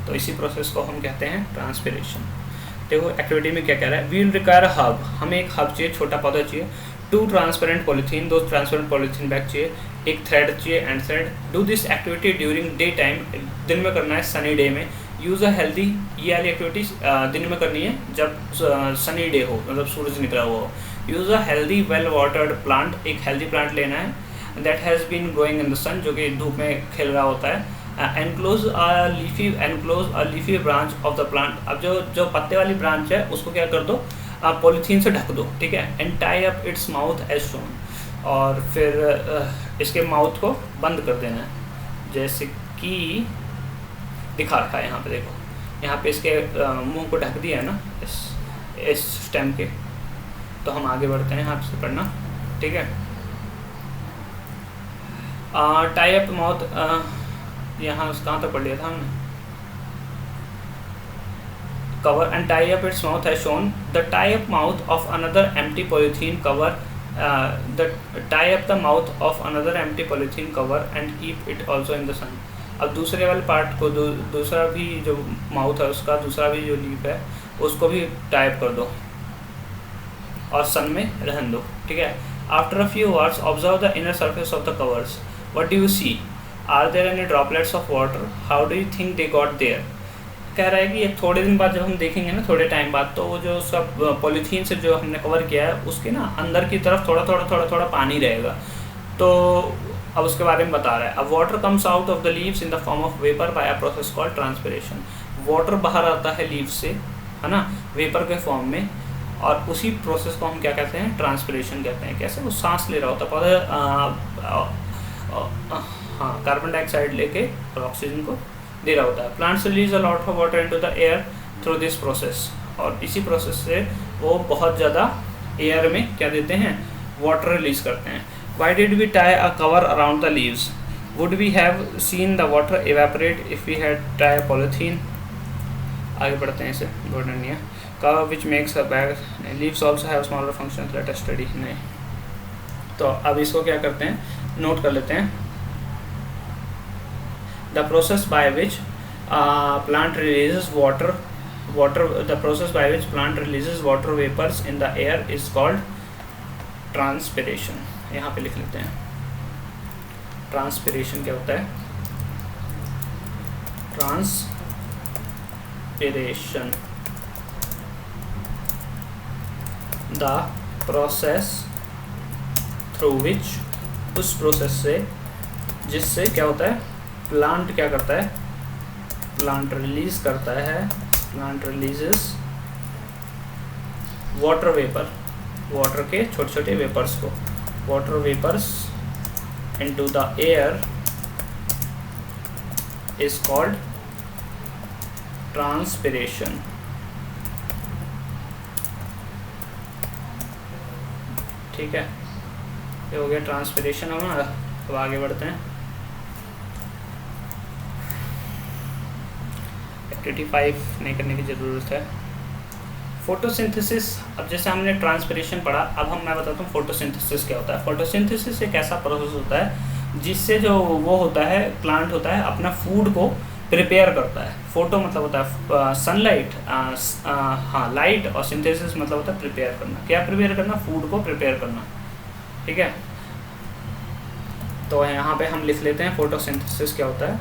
तो इसी प्रोसेस को हम कहते हैं ट्रांसपिरेशन। देखो एक्टिविटी में क्या कह रहा है, we will require a herb, हमें एक हब चाहिए, छोटा पौधा चाहिए, 2 transparent polythene, 2 transparent polythene bag चाहिए, एक थ्रेड चाहिए and thread. Do this activity during daytime, दिन में करना है, सनी डे में। यूज़ अ हेल्दी, ये वाली एक्टिविटीज दिन में करनी है जब सनी डे हो, मतलब सूरज निकला हुआ हो। Use a healthy well watered plant, एक हेल्दी प्लांट लेना है that has been growing in the sun, जो कि धूप में खिल रहा होता है। Enclose a leafy branch of the plant, अब जो पत्ते वाली ब्रांच है उसको क्या कर दो, आप पॉलीथीन से ढक दो, ठीक है। And tie up its mouth as shown, और फिर इसके माउथ को बंद कर देना है, जैसे कि दिखा रखा है यहाँ पे। देखो यहाँ पे इसके मुंह को ढक दिया है ना, इस स्टेम के, तो हम आगे बढ़ते हैं आपसे पढ़ना, ठीक है। टाई अप माउथ, यहाँ कहाँ तक पढ़ लिया था हमने, cover and tie up its mouth as shown. The tie up mouth of another empty polythene cover, the tie up the mouth of another empty polythene cover and keep it also in the sun. अब दूसरे वाले part को दूसरा भी जो mouth है उसका दूसरा भी जो लीफ है उसको भी टाइप कर दो और सन में रहने दो, ठीक है। After a few hours observe the inner surface of the covers, what do you see, are there any droplets of water, how do you think they got there. कह रहा है कि ये थोड़े दिन बाद जब हम देखेंगे ना, थोड़े टाइम बाद, तो वो जो उसका पॉलीथीन से जो हमने कवर किया है उसके ना अंदर की तरफ थोड़ा पानी रहेगा। तो अब उसके बारे में बता रहा है, अब water comes out of the leaves in the form of vapour by a process called transpiration. Water बाहर आता है लीव से, है ना, वेपर के फॉर्म में, और उसी प्रोसेस को हम क्या कहते हैं, ट्रांसपिरेशन कहते हैं। कैसे, वो सांस ले रहा होता है पौधा, हाँ, कार्बन डाइऑक्साइड लेके और ऑक्सीजन को दे रहा होता है। Plants release a lot of water into the air through this process, और इसी प्रोसेस से वो बहुत ज़्यादा एयर में क्या देते हैं, वाटर रिलीज करते हैं। Why did we tie a cover around the leaves, would we have seen the water evaporate if we had tie a polythene. आगे बढ़ते हैं, इसे इम्पोर्टेंट नहीं है। Cover which makes a bag, leaves also have smaller function, let us study. नहीं, तो अब इसको क्या करते हैं, नोट कर लेते हैं। The process by which plant releases water vapors in the air is called transpiration। यहाँ पे लिख लेते हैं, ट्रांसपिरेशन क्या होता है, transpiration, the process through which, उस प्रोसेस से जिससे क्या होता है, प्लांट क्या करता है, प्लांट रिलीज करता है, plant releases water vapour, water के छोटे छोटे वेपर्स को, water vapours into the air is called transpiration. ठीक है, ये हो गया ट्रांसपिरेशन हमारा। अब आगे बढ़ते हैं, एक्टिविटी 5 नहीं करने की ज़रूरत है। फोटोसिंथेसिस, अब जैसे हमने ट्रांसपिरेशन पढ़ा, अब मैं बताता हूँ फोटोसिंथेसिस क्या होता है। फोटोसिंथेसिस एक ऐसा प्रोसेस होता है जिससे जो वो होता है, प्लांट होता है, अपना फूड को प्रिपेयर करता है। फोटो मतलब होता है सनलाइट, हाँ, लाइट, और सिंथेसिस मतलब होता है प्रिपेयर करना। क्या प्रिपेयर करना, फूड को प्रिपेयर करना, ठीक है। तो यहाँ पे हम लिख लेते हैं फोटोसिंथेसिस क्या होता है।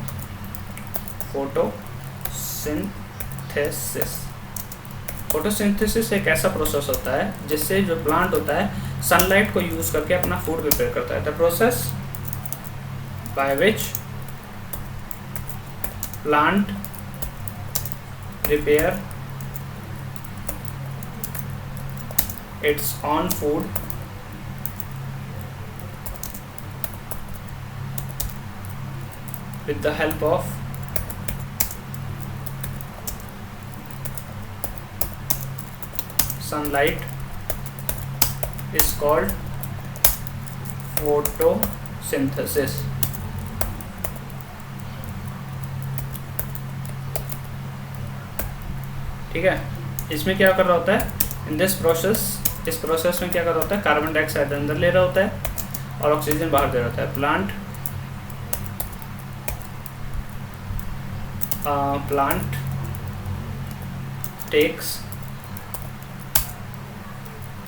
फोटोसिंथेसिस एक ऐसा प्रोसेस होता है जिससे जो प्लांट होता है सनलाइट को यूज करके अपना फूड प्रिपेयर करता है। The process by which plant prepare it's on food with the help of sunlight is called photosynthesis। ठीक है, इसमें क्या कर रहा होता है, इन दिस प्रोसेस, इस प्रोसेस में क्या कर रहा होता है, कार्बन डाइऑक्साइड अंदर ले रहा होता है और ऑक्सीजन बाहर दे रहा होता है। Plant takes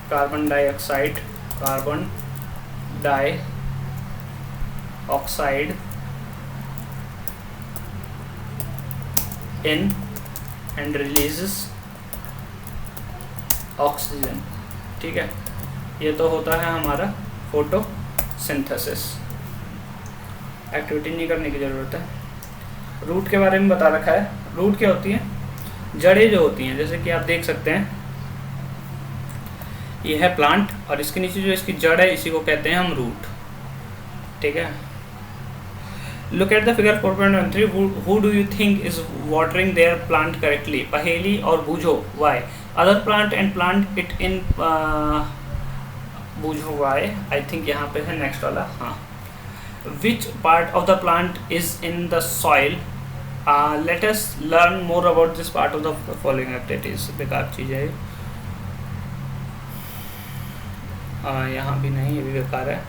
carbon dioxide in and releases oxygen। ठीक है, ये तो होता है हमारा फोटोसिंथेसिस। एक्टिविटी नहीं करने की ज़रूरत है। रूट के बारे में बता रखा है। रूट क्या होती है, जड़ें जो होती हैं, जैसे कि आप देख सकते हैं ये है प्लांट और इसके नीचे जो इसकी जड़ है इसी को कहते हैं हम रूट। ठीक है, look at the figure 4.13। Who do you think is watering their plant correctly. Paheli और Boojho why. Other plant and plant it in Boojho why, I think यहाँ पे है नेक्स्ट वाला, हाँ। विच part of the plant is in the soil, let us learn more about this part of the following activities. बेकार चीज़ है यहाँ भी नहीं, ये भी बेकार है।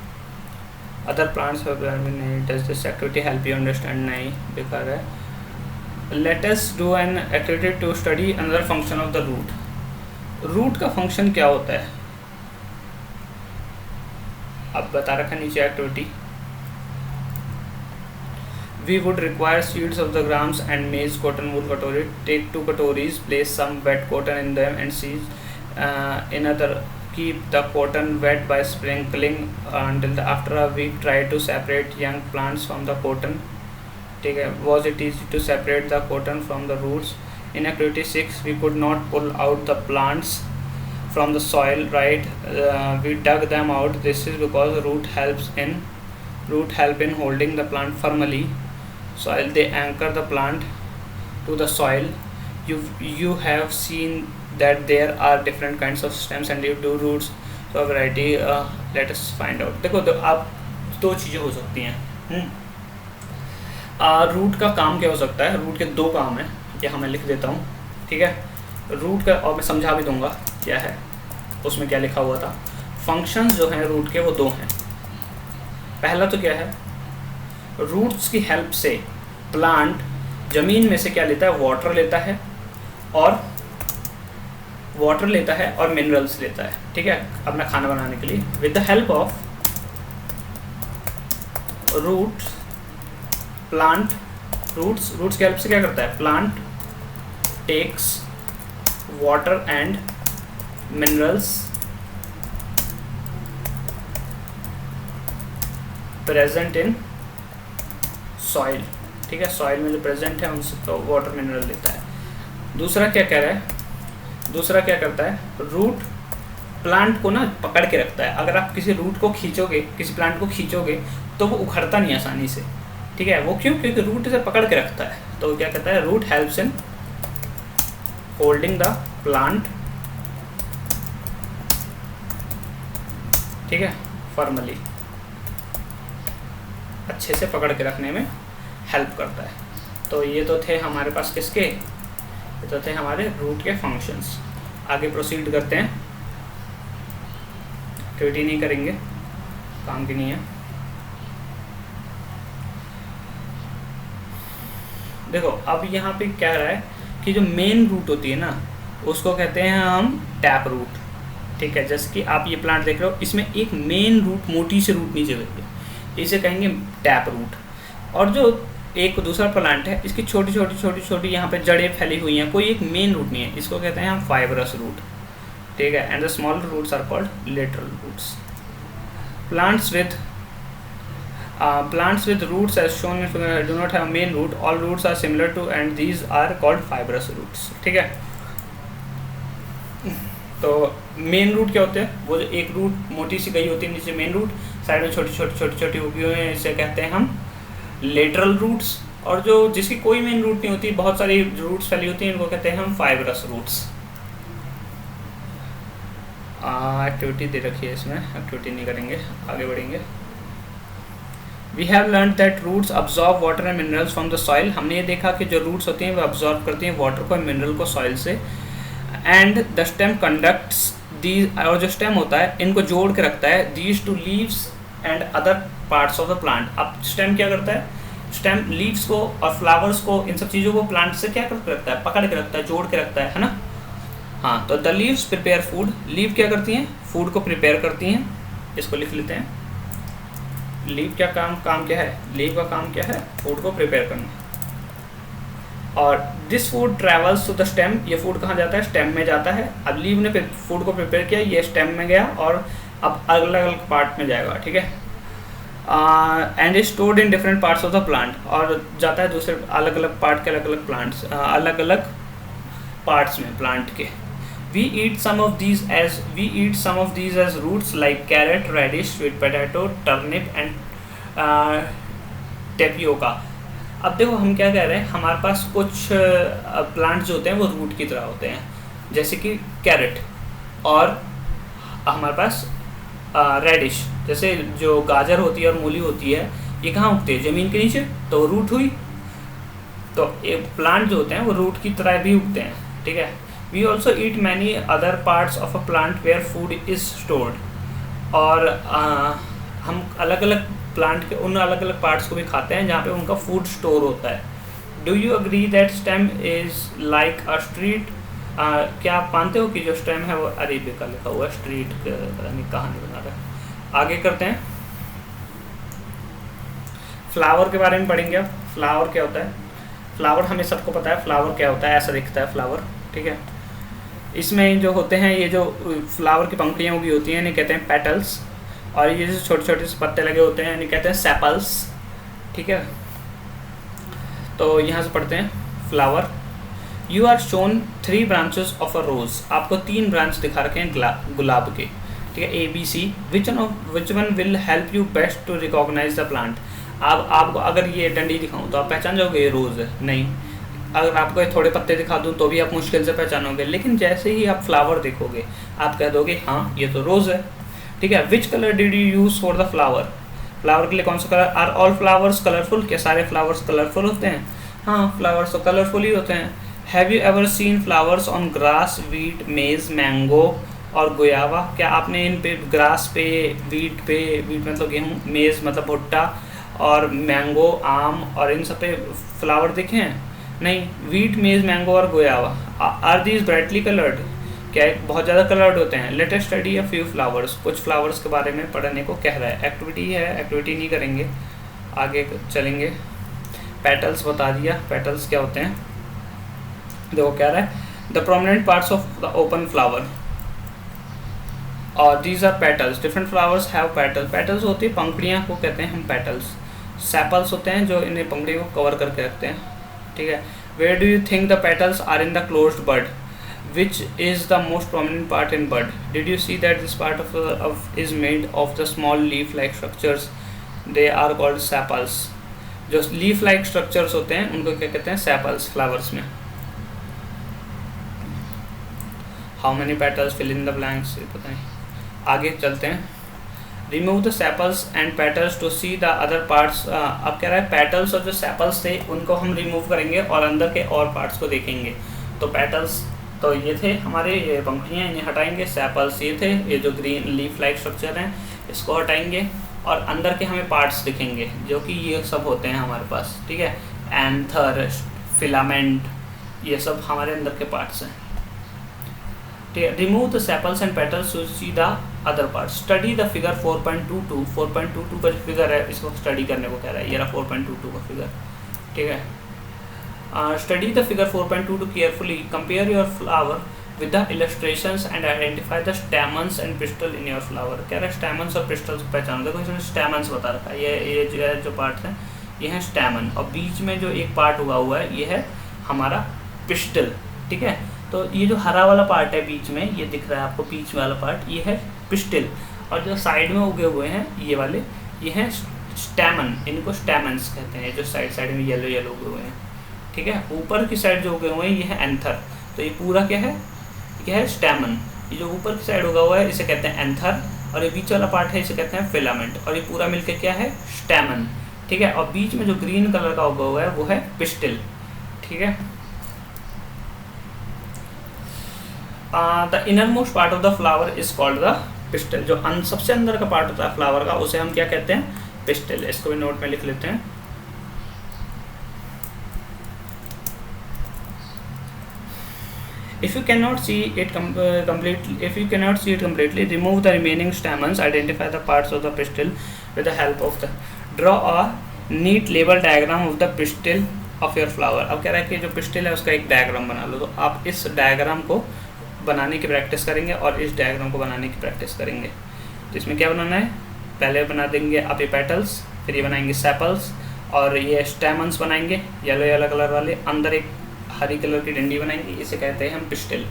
अदर प्लांट्स नहीं, does this activity help you understand, नहीं बेकार है। Let us do an activity to study another function of the root. Root का फंक्शन क्या होता है अब बता रखा नीचे activity. We would require seeds of the grams and maize, cotton wool katori. Take 2 katoris, place some wet cotton in them and seeds in other. Keep the cotton wet by sprinkling until after a week. Try to separate young plants from the cotton. Was it easy to separate the cotton from the roots? In activity 6, we could not pull out the plants from the soil, right? We dug them out. This is because root help in holding the plant firmly. Soil, they anchor the plant to the soil. You have seen that there are different kinds of stems and leaf to roots, so variety. Let us find out. देखो तो आप दो चीज़ें हो सकती हैं। Root का काम क्या हो सकता है, रूट के दो काम हैं, यहाँ मैं लिख देता हूँ, ठीक है। रूट का, और मैं समझा भी दूंगा क्या है उसमें, क्या लिखा हुआ था। फंक्शन जो हैं रूट के वो दो हैं। पहला तो क्या है, रूट्स की हेल्प से प्लांट ज़मीन में से क्या लेता है, वाटर लेता है और मिनरल्स लेता है, ठीक है, अपना खाना बनाने के लिए। With the help of roots, plant roots की हेल्प से क्या करता है, plant takes water and minerals present in soil, ठीक है, सॉइल में जो प्रेजेंट है उनसे तो वाटर मिनरल लेता है। दूसरा क्या कह रहा है, दूसरा क्या करता है, रूट प्लांट को ना पकड़ के रखता है। अगर आप किसी रूट को खींचोगे, किसी प्लांट को खींचोगे तो वो उखड़ता नहीं आसानी से, ठीक है। वो क्यों, क्योंकि रूट इसे पकड़ के रखता है। तो क्या कहता है, root helps in holding the plant, ठीक है, फॉर्मली, अच्छे से पकड़ के रखने में हेल्प करता है। तो ये तो थे हमारे पास किसके, ये तो थे हमारे रूट के फंक्शंस। आगे प्रोसीड करते हैं, एक्टिविटी नहीं करेंगे, काम की नहीं है। देखो अब यहाँ पे क्या रहा है कि जो मेन रूट होती है ना, उसको कहते हैं हम टैप रूट, ठीक है। जैसे कि आप ये प्लांट देख रहे हो, इसमें एक मेन रूट, मोटी सी रूट नीचे गई है, इसे कहेंगे टैप रूट। और जो एक दूसरा प्लांट है, इसकी छोटी छोटी यहाँ पे जड़ें फैली हुई हैं, कोई एक मेन रूट नहीं है, इसको कहते हैं हम फाइबरस रूट, ठीक है। And the small roots are called lateral roots. Plants with roots as shown in figure do not have main root. All roots are similar to and these are called fibrous roots, ठीक है। तो main root क्या होते हैं, वो जो एक root मोटी सी गई होती है नीचे, मेन रूट, साइड में छोटी उगी हुई है, इसे कहते हैं हम लेटरल रूट्स। और जो जिसकी कोई मेन रूट नहीं होती, बहुत सारी रूट्स फैली होती हैं, इनको कहते हैं हम फाइबरस रूट्स। एक्टिविटी दे रखी है इसमें, एक्टिविटी नहीं करेंगे, आगे बढ़ेंगे। We have learned that roots absorb water and minerals from the soil. हमने ये देखा कि जो roots होती हैं वो absorb करती हैं वाटर को, मिनरल को सॉइल से। And the stem conducts these, और जो stem होता है इनको जोड़ के रखता है these to leaves and other parts of the plant। अब stem क्या करता है, stem leaves को और flowers को, इन सब चीज़ों को plant से क्या करके रखता है, पकड़ के रखता है, जोड़ के रखता है ना। हाँ, तो the leaves prepare food। Leave क्या करती हैं, फूड को प्रिपेयर करती हैं, इसको लिख लेते हैं। लीव क्या काम क्या है, लीव का काम क्या है, फूड को प्रिपेयर करना। और this food travels to the stem, ये फूड कहाँ जाता है, स्टेम में जाता है। अब लीव ने फूड को प्रिपेयर किया, ये स्टेम में गया और अब अलग अलग पार्ट में जाएगा, ठीक है। And is stored in different parts of the plant, और जाता है दूसरे अलग अलग पार्ट के, अलग अलग प्लांट्स, अलग अलग पार्ट्स में प्लांट के। We eat some of these as roots like carrot, radish, sweet potato, turnip and tapioca। अब देखो हम क्या कह रहे हैं, हमारे पास कुछ प्लांट जो होते हैं वो रूट की तरह होते हैं, जैसे कि कैरेट, और हमारे पास रेडिश, जैसे जो गाजर होती है और मूली होती है ये कहाँ उगती है, ज़मीन के नीचे, तो रूट हुई। तो ये प्लांट जो होते हैं वो रूट की तरह भी उगते हैं, ठीक है। We also eat many other parts of a plant where food is stored. और हम अलग अलग प्लांट के उन अलग अलग पार्ट्स को भी खाते हैं जहाँ पे उनका फूड स्टोर होता है। Do you agree that stem is like a street? क्या आप मानते हो कि जो स्टेम है वो अरेबिक का लिखा हुआ है, स्ट्रीट कहानी बना रहा है। आगे करते हैं, फ्लावर के बारे में पढ़ेंगे। अब फ्लावर क्या होता है? फ्लावर हमें सबको पता है फ्लावर क्या होता है, ऐसा दिखता है फ्लावर, ठीक है। इसमें जो होते हैं ये जो फ्लावर की पंखुड़ियाँ उगी होती हैं इन्हें कहते हैं पेटल्स, और ये जो छोटे छोटे से पत्ते लगे होते हैं इन्हें कहते हैं सेपल्स, ठीक है। तो यहाँ से पढ़ते हैं flower. You are shown 3 branches of a rose. आपको 3 ब्रांच दिखा रखे हैं गुलाब के, ठीक है, ABC। Which one will help you best to recognise the plant? आपको अगर ये डंडी दिखाऊं तो आप पहचान जाओगे ये रोज़ है? नहीं। अगर आपको ये थोड़े पत्ते दिखा दूं तो भी आप मुश्किल से पहचानोगे, लेकिन जैसे ही आप फ्लावर देखोगे आप कह दोगे हाँ ये तो रोज़ है, ठीक है। Which colour did you use for the flower? Flower के लिए कौन सा colour? Are all flowers colourful? क्या सारे फ्लावर्स कलरफुल होते हैं? हाँ, फ्लावर्स तो कलरफुल ही होते हैं। Have you ever seen flowers on grass, wheat, मेज, मैंगो और गोयावा? क्या आपने इन पे ग्रास पे, वीट मतलब गेहूँ, मेज़ मतलब भुट्टा, और मैंगो आम और इन सब पे फ्लावर देखे हैं? नहीं। वीट, मेज, मैंगो और गोयावा आर दीज ब्राइटली कलर्ड? क्या बहुत ज़्यादा कलर्ड होते हैं? Late us study a few flowers. कुछ फ्लावर्स के बारे में पढ़ने को कह रहा है। एक्टिविटी है, एक्टिविटी नहीं करेंगे, आगे चलेंगे। पेटल्स बता दिया, पेटल्स क्या होते हैं देखो कह रहा है the prominent parts of the open flower और these are petals. Different flowers have petal. Petals होती है पंखुड़ियाँ को कहते हैं हम पेटल्स। सेपल्स होते हैं जो इन्हें पंखुड़ी को कवर करके रखते हैं, ठीक है। Where do you think the petals are in the closed bud? Which is the most prominent part in bud? Did you see that this part of is made of the small leaf like structures, they are called sepals. जो leaf like structures होते हैं उनको क्या कहते हैं? Sepals. Flowers में how many petals, fill in the blanks, ये पता नहीं। आगे चलते हैं। Remove the sepals and petals to see the other parts. अब कह रहा है पेटल्स और जो सेपल्स थे उनको हम रिमूव करेंगे और अंदर के और पार्ट्स को देखेंगे। तो पेटल्स तो ये थे हमारे, ये पंखुड़ियाँ, इन्हें हटाएंगे। सेपल्स ये थे, ये जो ग्रीन लीफ लाइक स्ट्रक्चर हैं इसको हटाएंगे, और अंदर के हमें पार्ट्स दिखेंगे जो कि ये सब होते हैं हमारे पास, ठीक है। एंथर, फिलामेंट, ये सब हमारे अंदर के पार्ट्स हैं, ठीक है। Remove the sepals and petals to see the other parts. Study the figure 4.22। 4.22 का जो फिगर है इसको स्टडी करने को कह रहा है। ये रहा 4.22 का फिगर, ठीक है। Study the figure 4.22 carefully. Compare your flower with the illustrations and identify the स्टैमन्स and pistol in your flower. कह रहा है स्टैमन्स और पिस्टल्स को पहचानो। देखो इसमें स्टैमन्स बता रखा है, ये जो पार्ट है ये है स्टैमन, और बीच में जो एक पार्ट उगा हुआ है ये है हमारा पिस्टल, ठीक है। तो ये जो हरा वाला पार्ट है बीच में, ये दिख रहा है आपको बीच वाला पार्ट, ये है पिस्टल, और जो साइड में उगे हुए हैं ये वाले, ये हैं स्टैमन। इनको स्टैमन्स कहते हैं, जो साइड में येलो येलो उगे हुए हैं, ठीक है। ऊपर की साइड जो उगे हुए हैं ये है एंथर। तो ये पूरा क्या है स्टैमन। ये जो ऊपर की साइड उगा हुआ है इसे कहते हैं एंथर, और ये बीच वाला पार्ट है इसे कहते हैं फिलामेंट, और ये पूरा मिलकर क्या है? स्टैमन, ठीक है। और बीच में जो ग्रीन कलर का उगा हुआ है वो है पिस्टल, ठीक है। The inner most part of the flower is called the pistol. जो सबसे अंदर का पार्ट होता है फ्लावर का उसे हम क्या कहते हैं? पिस्टल। इसको भी नोट में लिख लेते हैं। If you cannot see it completely, remove the remaining stamens. Identify the parts of the pistil with the help of the draw a neat label diagram of the pistil of your flower. अब कह रहा है कि जो pistil है उसका एक diagram बना लो। तो आप इस डायग्राम को बनाने की प्रैक्टिस करेंगे और इस डायग्राम को बनाने की प्रैक्टिस करेंगे। तो इसमें क्या बनाना है? पहले बना देंगे आप ये पेटल्स, फिर ये बनाएंगे सेपल्स, और ये स्टेमन्स बनाएंगे येलो येलो कलर वाले। अंदर एक हरी कलर की डंडी बनाएंगे, इसे कहते हैं हम पिस्टिल,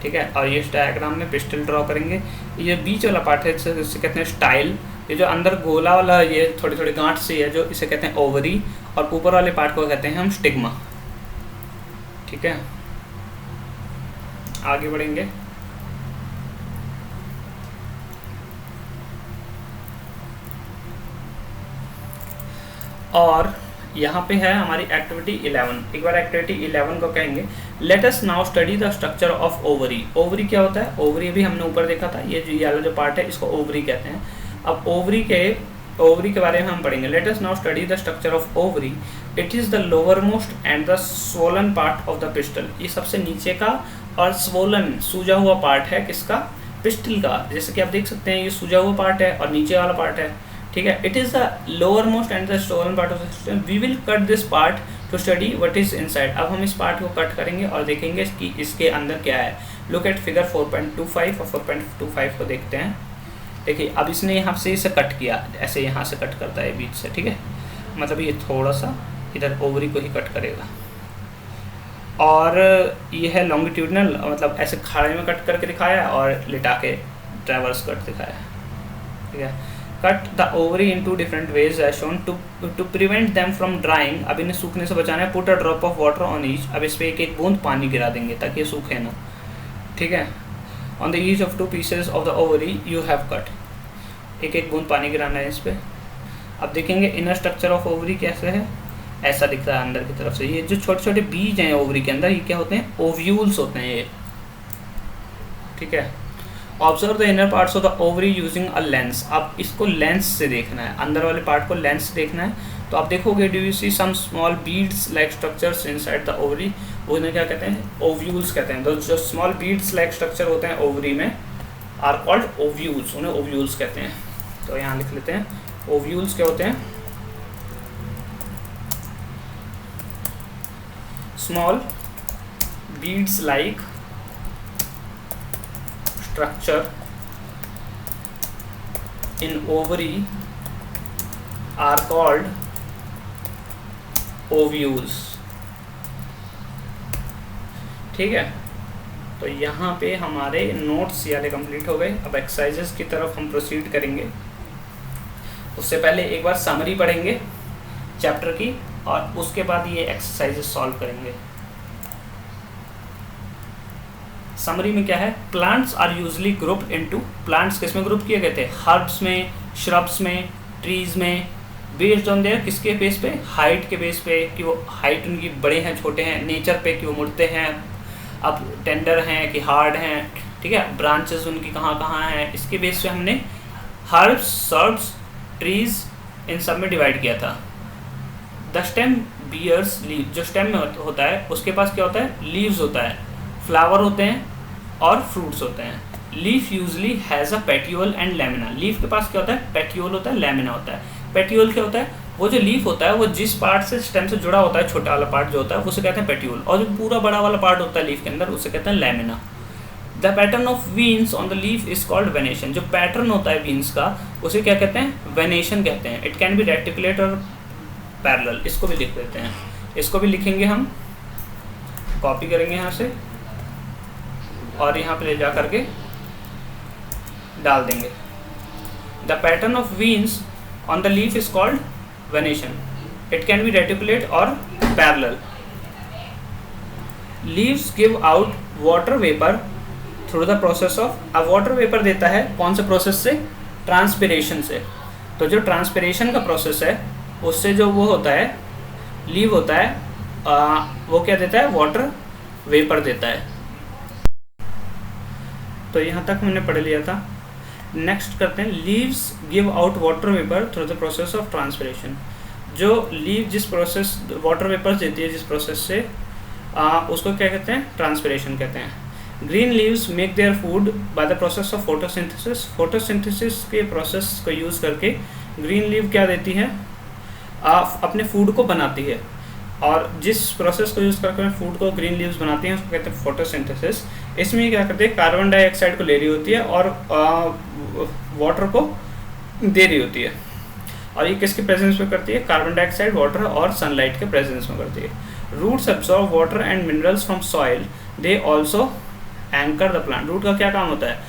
ठीक है। और ये इस डायग्राम में पिस्टिल ड्रॉ करेंगे। ये बीच वाला पार्ट है इसे कहते हैं स्टाइल। ये जो अंदर गोला वाला ये थोड़ी थोड़ी गांठ सी है जो इसे कहते हैं ओवरी, और ऊपर वाले पार्ट को कहते हैं हम स्टिग्मा, ठीक है। आगे बढ़ेंगे। और यहाँ पे है हमारी एक्टिविटी 11। एक बार एक्टिविटी 11 को कहेंगे, let us now study the structure of ovary. Ovary क्या होता है? ओवरी भी हमने ऊपर देखा था, ये जो वाला जो पार्ट है इसको ओवरी कहते हैं। अब ओवरी के बारे में हम पढ़ेंगे। Let us now study the structure of ovary. It is the lowermost and the swollen part of the pistol. ये सबसे नीचे का और स्वोलन सूजा हुआ पार्ट है किसका? पिस्टल का। जैसे कि आप देख सकते हैं ये सूजा हुआ पार्ट है और नीचे वाला पार्ट है, ठीक है। It is the lowermost and the swollen part of the pistil. We will cut this part to study what is inside. अब हम इस पार्ट को कट करेंगे और देखेंगे कि इसके अंदर क्या है। लुक एट फिगर 4.25 और 4.25 को देखते हैं। देखिए अब इसने यहाँ से इसे कट किया, ऐसे यहाँ से कट करता है बीच से, ठीक है। मतलब ये थोड़ा सा इधर ओवरी को ही कट करेगा। और ये है लॉन्गिट्यूडनल, मतलब ऐसे खाड़े में कट करके दिखाया और लिटा के ट्रैवर्स कट दिखाया, ठीक है। Cut the ovary in two different ways as shown to prevent them from drying. अब इन्हें सूखने से बचाना है। Put a drop of water on each. अब इस पर एक एक बूंद पानी गिरा देंगे ताकि ये सूखे ना, ठीक है। On the each of 2 pieces of the ovary you have cut. एक एक बूंद पानी गिराना है इस पर। अब देखेंगे इनर स्ट्रक्चर ऑफ ओवरी कैसे है। ऐसा दिख रहा है अंदर की तरफ से। ये जो छोटे छोटे बीज हैं ओवरी के अंदर, ये क्या होते हैं? ओव्यूल्स होते हैं ये, ठीक है। Observe the inner parts of the ovary using a lens. आप इसको लेंस से देखना है, अंदर वाले पार्ट को लेंस से देखना है। तो आप देखोगे, do you see some small beads like structures inside the ovary. वो इन्हें क्या कहते हैं? ओव्यूल्स कहते हैं। तो जो स्मॉल बीड्स लाइक स्ट्रक्चर होते हैं ओवरी में आर कॉल्ड ओव्यूल्स, उन्हें ओव्यूल्स कहते हैं। तो यहाँ लिख लेते हैं, ओव्यूल्स क्या होते हैं? Small beads like structure in ovary are called ovules, ठीक है। तो यहाँ पे हमारे नोट्स यारे कंप्लीट हो गए। अब एक्सरसाइजेस की तरफ हम प्रोसीड करेंगे। उससे पहले एक बार समरी पढ़ेंगे चैप्टर की और उसके बाद ये एक्सरसाइजेस सॉल्व करेंगे। समरी में क्या है? Plants are usually grouped into. Plants किस में ग्रुप किए गए थे? हर्ब्स में, श्रब्स में, ट्रीज में, बेस्ड ऑन देयर किसके बेस पे? हाइट के बेस पे, कि वो हाइट उनकी बड़े हैं छोटे हैं, नेचर पे कि वो मुड़ते हैं, अब टेंडर हैं कि हार्ड हैं, ठीक है। ब्रांचेस उनकी कहाँ कहाँ हैं, इसके बेस पे हमने हर्ब्स, सर्ब्स, ट्रीज इन सब में डिवाइड किया था। The stem bears leave. जो स्टेम में होता है उसके पास क्या होता है? लीव्स होता है, फ्लावर होते हैं और फ्रूट्स होते हैं। Leaf usually has a petiole and lamina. Leaf के पास क्या होता है? पेटियोल होता है, लैमिना होता है। पेटियोल क्या होता है? वो जो लीफ होता है वो जिस पार्ट से स्टेम से जुड़ा होता है, छोटा वाला पार्ट जो होता है उसे कहते हैं पेटियोल, और जो पूरा बड़ा वाला पार्ट होता है लीफ के अंदर उसे कहते हैं lamina. The pattern of veins on the leaf is called venation. जो पैटर्न होता है वीन्स का उसे क्या कहते हैं? वेनेशन कहते हैं। इट कैन बी रेक्टिकुलेट और पैरेलल। इसको भी लिख देते हैं, इसको भी लिखेंगे हम, कॉपी करेंगे यहाँ से और यहाँ पे ले जा करके डाल देंगे। The pattern of veins on the leaf is called venation. It can be reticulate और parallel. Leaves give out water vapour through the process of. अब वाटर वेपर देता है कौन से प्रोसेस से? ट्रांसपिरेशन से। तो जो ट्रांसपिरेशन का प्रोसेस है उससे जो वो होता है, लीव होता है, वो क्या देता है? वाटर वेपर देता है। तो यहाँ तक हमने पढ़ लिया था। नेक्स्ट करते हैं, leaves give out water vapour through the process of transpiration. जो लीव जिस प्रोसेस वाटर वेपर देती है जिस प्रोसेस से, उसको क्या कहते हैं? ट्रांसपिरेशन कहते हैं। Green leaves make their food by the process of photosynthesis. Photosynthesis के प्रोसेस को यूज़ करके ग्रीन लीव क्या देती है? अपने फूड को बनाती है। और जिस प्रोसेस को यूज़ करके फूड को ग्रीन लीव्स बनाती हैं उसको कहते हैं फोटोसिंथेसिस। इसमें क्या करते हैं? कार्बन डाइऑक्साइड को ले रही होती है और वाटर को दे रही होती है। और ये किसके प्रेजेंस में करती है? कार्बन डाइऑक्साइड, वाटर और सनलाइट के प्रेजेंस में करती है। Roots absorb water and minerals from soil, they also anchor the plant. Root का क्या काम होता है?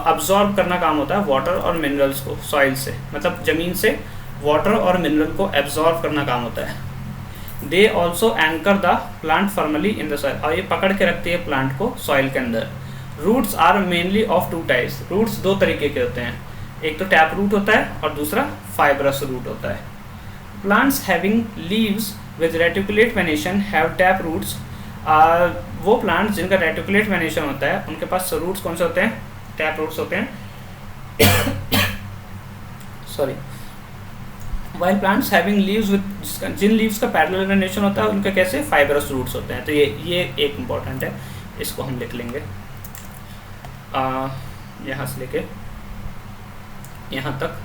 अब्जॉर्ब करना काम होता है वाटर और मिनरल्स को सॉइल से, मतलब ज़मीन से वाटर और मिनरल को एब्जॉर्ब करना काम होता है। दे also anchor the plant firmly in the soil, और ये पकड़ के रखती है प्लांट को सॉइल के अंदर। Roots are mainly of 2 types. Roots 2 तरीके के होते हैं, एक तो टैप रूट होता है और दूसरा फाइब्रस रूट होता है। Plants having leaves with reticulate venation have tap roots. वो प्लांट्स जिनका रेटिकुलेट वेनेशन होता है उनके पास रूट्स कौन से होते हैं? टैप रूट्स होते हैं। Sorry. While plants having leaves with, जिन लीव्स का पैरेलल वेनेशन होता है उनके कैसे? फाइबरस रूट्स होते हैं। तो ये एक इम्पॉर्टेंट है, इसको हम लिख लेंगे। यहाँ से लेके यहाँ तक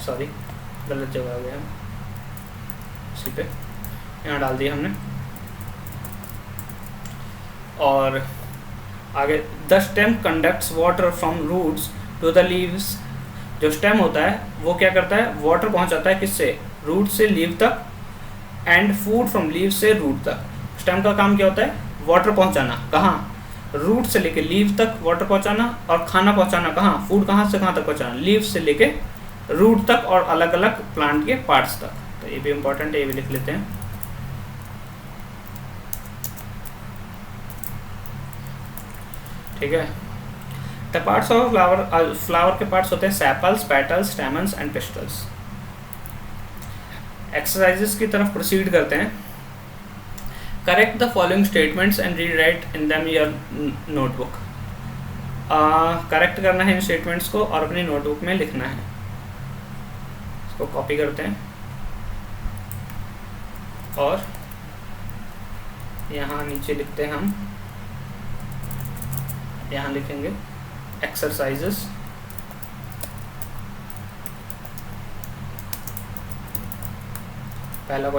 सॉरी गलत जगह आ गया, इसी पे यहाँ डाल दिया हमने। और आगे the stem conducts water from roots to the leaves. जो स्टेम होता है वो क्या करता है? वाटर पहुंचाता है किससे? रूट से लीव तक, एंड फूड फ्रॉम लीव से रूट तक। स्टेम का काम क्या होता है? वाटर पहुंचाना। कहाँ? रूट से लेके लीव तक वाटर पहुंचाना, और खाना पहुंचाना कहाँ? फूड कहाँ से कहाँ तक पहुंचाना? लीव से लेके रूट तक और अलग अलग प्लांट के पार्ट्स तक। तो ये भी इंपॉर्टेंट है, ये भी लिख लेते हैं। ठीक है। The parts of flower, flower के पार्ट्स होते हैं sepals, petals, stamens and pistils. Exercises की तरफ प्रोसीड करते हैं। Correct the following statements and rewrite in them your notebook. Correct करना है इन स्टेटमेंट्स को और अपनी नोटबुक में लिखना है। इसको कॉपी करते हैं और यहाँ नीचे लिखते हैं हम, यहाँ लिखेंगे एक्सरसाइजेस। पहला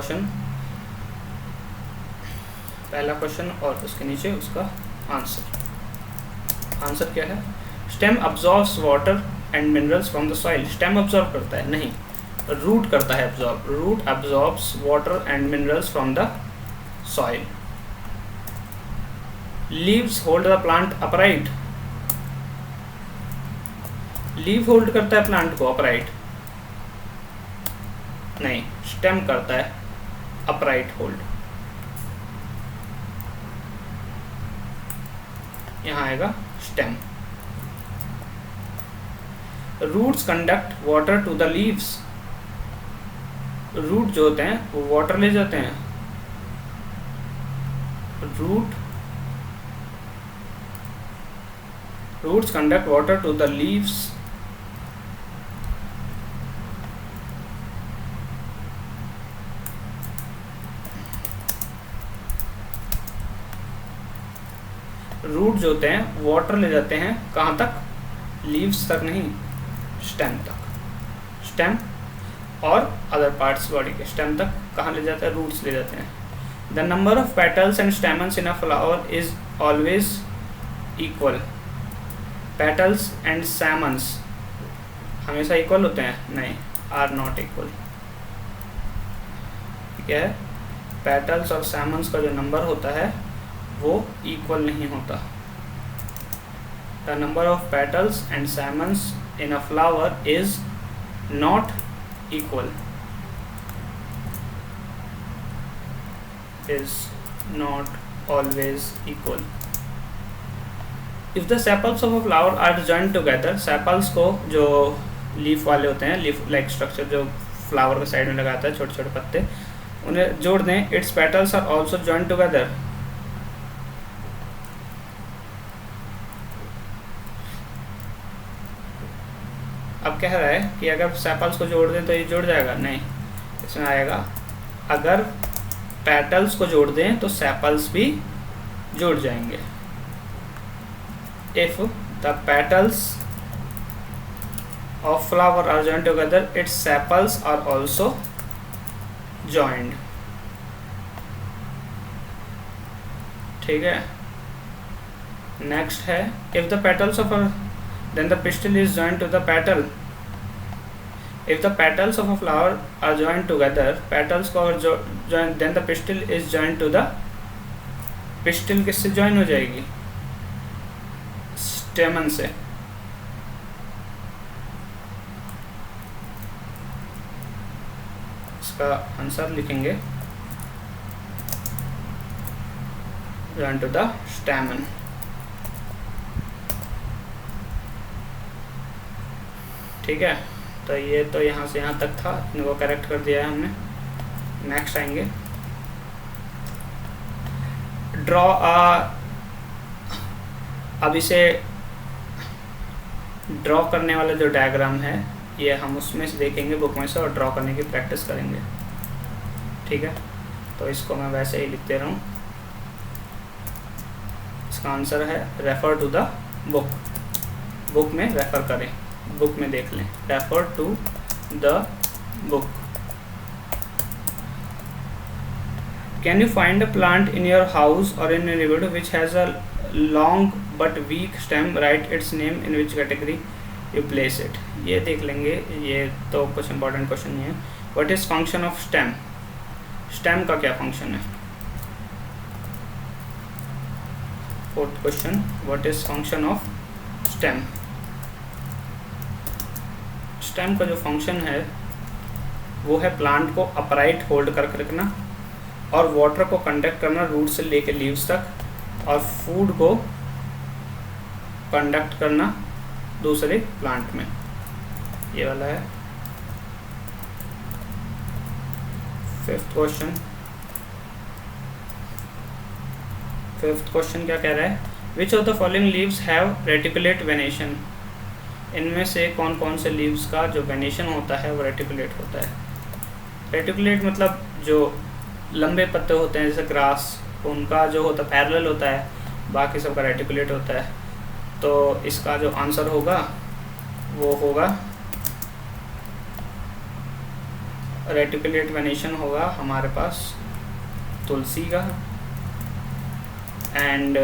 क्वेश्चन और उसके नीचे उसका आंसर। आंसर क्या है? Stem absorbs water and minerals from the soil. Stem absorb करता है? नहीं, रूट करता है absorb. Root absorbs water and minerals from the soil. Leaves hold the plant upright. Leave hold करता है प्लांट को अपराइट? नहीं, स्टेम करता है अपराइट होल्ड। यहाँ आएगा stem. Roots conduct water to the leaves. Root जो होते हैं वो वाटर ले जाते हैं। Roots conduct water to the leaves. Root जो होते हैं वाटर ले जाते हैं कहाँ तक? लीव्स तक नहीं, स्टेम तक। स्टेम और अदर पार्ट्स बॉडी के स्टेम तक कहाँ ले जाते हैं? रूट्स ले जाते हैं। The number of petals and stamens in a flower is always equal. Petals and stamens हमेशा इक्वल होते हैं? नहीं, आर नॉट इक्वल। ठीक है, पेटल्स और स्टेमन्स का जो नंबर होता है वो इक्वल नहीं होता। The number of petals and stamens in a flower is not equal, is not always equal. If the sepals of a flower are joined together, sepals को जो लीफ वाले होते हैं, लीफ लाइक स्ट्रक्चर जो flower के side में लगाता है, छोटे छोटे पत्ते, उन्हें जोड़ दें, it's petals are also joint together. अब कह रहा है कि अगर सेपल्स को जोड़ दें तो ये जुड़ जाएगा? नहीं, इसमें आएगा अगर पेटल्स को जोड़ दें तो सेपल्स भी जुड़ जाएंगे। If the petals of flower are joined together, it's sepals are also joined. ठीक है, नेक्स्ट है if the petals of then the pistil is joined to the petal. If the petals of a flower are joined together, petals को अगर join, then the pistil is joined to the, pistil किससे join हो जाएगी? stamen से। इसका answer लिखेंगे join to the stamen। ठीक है, तो ये तो यहाँ से यहाँ तक था, इनको करेक्ट कर दिया है हमने। नेक्स्ट आएंगे ड्रॉ अब इसे ड्रॉ करने वाला जो डायग्राम है ये हम उसमें से देखेंगे बुक में से और ड्रॉ करने की प्रैक्टिस करेंगे। ठीक है, तो इसको मैं वैसे ही लिख दे रहा हूँ। इसका आंसर है refer to the book. Book में रेफर करें, बुक में देख लें, refer to the book. Can you find a plant in your house और in neighborhood which has a long but weak stem, right its name in which category you place it. ये देख लेंगे, ये तो कुछ इंपॉर्टेंट क्वेश्चन नहीं है। What is function of stem, stem का क्या फंक्शन है। Fourth question, what is function of stem. Stem का जो फंक्शन है वो है प्लांट को अपराइट होल्ड कर रखना और वाटर को कंडक्ट करना रूट से लेकर लीव्स तक, और फूड को कंडक्ट करना दूसरे प्लांट में। ये वाला है। फिफ्थ क्वेश्चन क्या कह रहा है, which of the following leaves have reticulate venation. इनमें से कौन कौन से लीव्स का जो वेनेशन होता है वो रेटिकुलेट होता है। रेटिकुलेट मतलब जो लंबे पत्ते होते हैं जैसे ग्रास, उनका जो होता है पैरेलल होता है, बाकी सबका रेटिकुलेट होता है। तो इसका जो आंसर होगा वो होगा रेटिकुलेट वेनेशन होगा हमारे पास तुलसी का एंड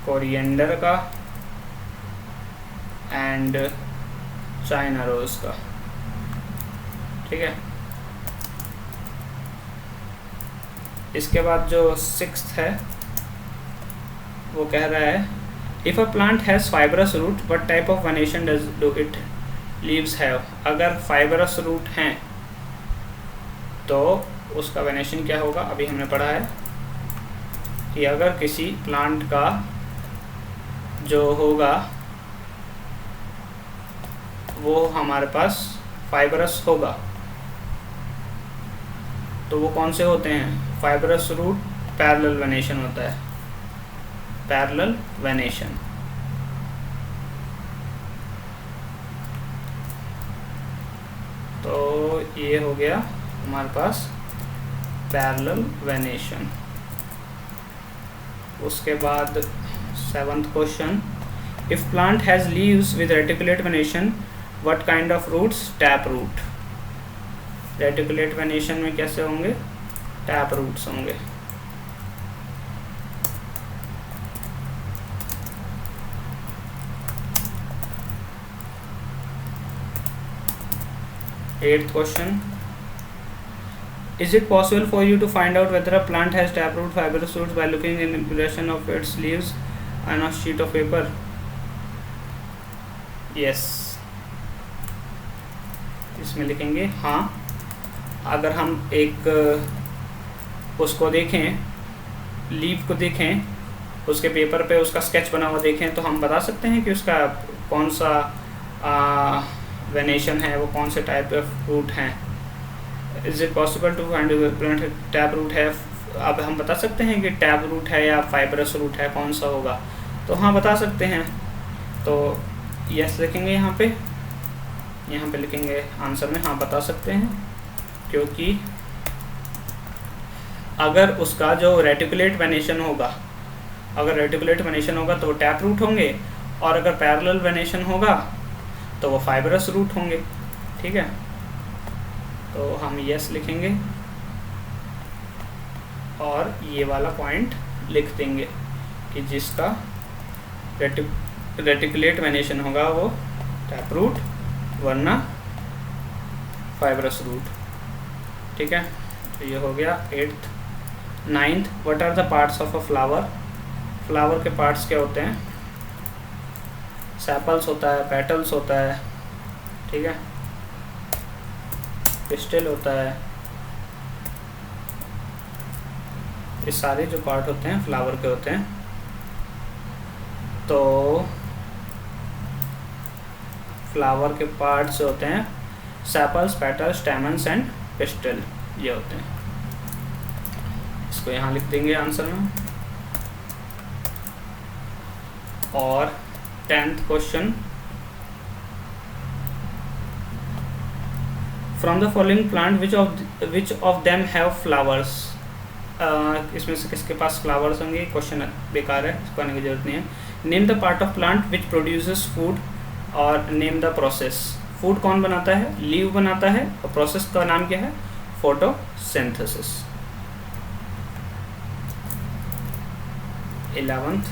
कोरिएंडर का एंड चाइना रोज का। ठीक है, इसके बाद जो सिक्स्थ है वो कह रहा है if a plant has fibrous root what type of venation does do it leaves have. अगर फाइबरस रूट हैं तो उसका वेनेशन क्या होगा। अभी हमने पढ़ा है कि अगर किसी प्लांट का जो होगा वो हमारे पास फाइबरस होगा तो वो कौन से होते हैं, फाइबरस रूट पैरेलल वेनेशन होता है, पैरेलल वेनेशन। तो ये हो गया हमारे पास पैरेलल वेनेशन। उसके बाद seventh question, if plant has leaves with reticulate venation what kind of roots, tap root. Reticulate venation में कैसे होंगे, टैप रूट्स होंगे। Eighth question, is it possible for you to find out whether a plant has taproot fibrous roots by looking in impression of its leaves on a sheet of paper? Yes, इसमें लिखेंगे हाँ। अगर हम एक उसको देखें, leaf को देखें, उसके पेपर पे उसका स्केच बना हुआ देखें तो हम बता सकते हैं कि उसका कौन सा वेनेशन है, वो कौन से टाइप ऑफ रूट हैं। Is it possible to find plant tap root है। अब हम बता सकते हैं कि टैप रूट है या फाइबरस रूट है, कौन सा होगा। तो हाँ बता सकते हैं। तो यस लिखेंगे यहाँ पे लिखेंगे आंसर में हाँ बता सकते हैं, क्योंकि अगर उसका जो रेटिकुलेट वेनेशन होगा, अगर रेटिकुलेट वेनेशन होगा तो वो टैप रूट होंगे, और अगर पैरेलल वेनेशन होगा तो वो फाइबरस रूट होंगे। ठीक है, तो हम यस लिखेंगे और ये वाला पॉइंट लिख देंगे कि जिसका रेटिकुलेट वेनेशन होगा वो टैप रूट वरना फाइबरस रूट। ठीक है, तो ये हो गया 8th। 9th, what are the parts of a flower. Flower के पार्ट्स क्या होते हैं, सेपल्स होता है, पेटल्स होता है, ठीक है, पिस्टिल होता है, ये सारे जो पार्ट होते हैं फ्लावर के होते हैं। तो फ्लावर के पार्ट्स होते हैं sepals, petals, stamens and pistol, ये होते हैं। इसको यहाँ लिख देंगे आंसर में। और 10th question, from the following plant which of them have flowers. इसमें से किसके पास फ्लावर्स होंगे? क्वेश्चन बेकार है, इसको आने की जरूरत नहीं है। Name the part of plant which produces food और नेम द प्रोसेस। फूड कौन बनाता है? लीव बनाता है। और प्रोसेस का नाम क्या है? फोटोसिंथेसिस। 11th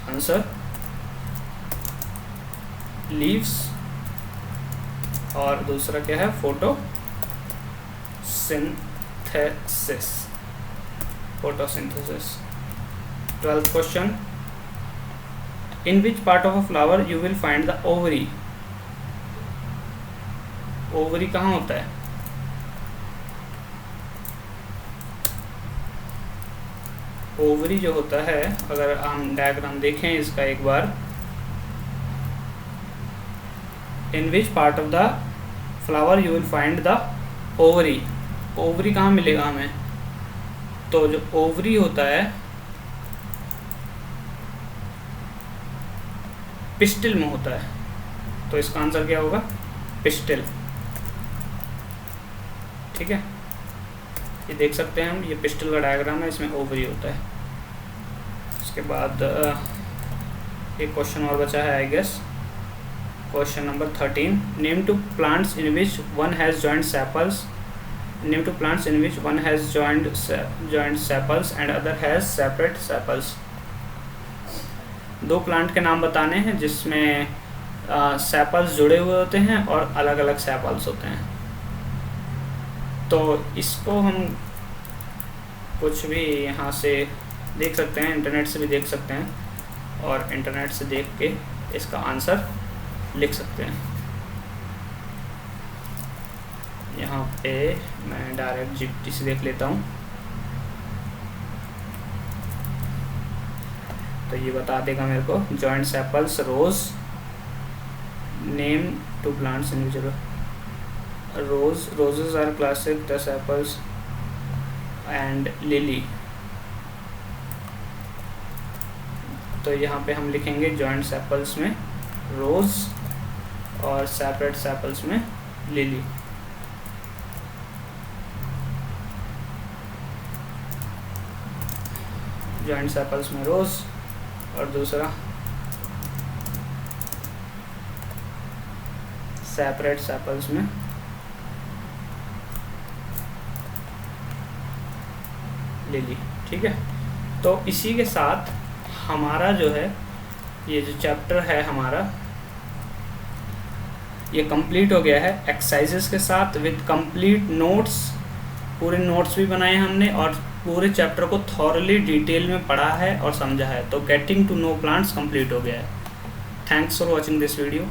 आंसर लीव्स, और दूसरा क्या है? Photosynthesis. 12th question, in which part of a flower you will find the ovary. Ovary कहाँ होता है? ओवरी जो होता है, अगर हम डायग्राम देखें इसका एक बार, in which part of the flower you will find the ovary. Ovary कहाँ मिलेगा हमें? तो जो ओवरी होता है पिस्टिल में होता है। तो इसका आंसर क्या होगा? पिस्टिल। ठीक है, ये देख सकते हैं हम, ये पिस्टिल का डायग्राम है, इसमें ओवरी होता है। उसके बाद एक क्वेश्चन और बचा है I guess, question number 13, name two plants in which one has joint sepals. Name two plants in which one has joint sepals and other has separate sepals. दो प्लांट के नाम बताने हैं जिसमें सेपल्स जुड़े हुए होते हैं और अलग अलग सेपल्स होते हैं। तो इसको हम कुछ भी यहाँ से देख सकते हैं, इंटरनेट से भी देख सकते हैं, और इंटरनेट से देख के इसका आंसर लिख सकते हैं। यहाँ पे मैं डायरेक्ट जीपीटी से देख लेता हूँ। तो ये बता देगा मेरे को, joint sepals rose, name two plants individual rose, roses are classic the sepals and lily. तो यहाँ पे हम लिखेंगे जॉइंट सेपल्स में रोज और सेपरेट सेपल्स में लिली। जॉइंट सेपल्स में रोज और दूसरा सेपरेट सेपल्स में लिली। ठीक है, तो इसी के साथ हमारा जो है ये जो चैप्टर है हमारा ये कंप्लीट हो गया है एक्सरसाइजेस के साथ विद कंप्लीट नोट्स। पूरे नोट्स भी बनाए हमने और पूरे चैप्टर को थॉरली डिटेल में पढ़ा है और समझा है। तो getting to know plants complete हो गया है। Thanks for watching this video.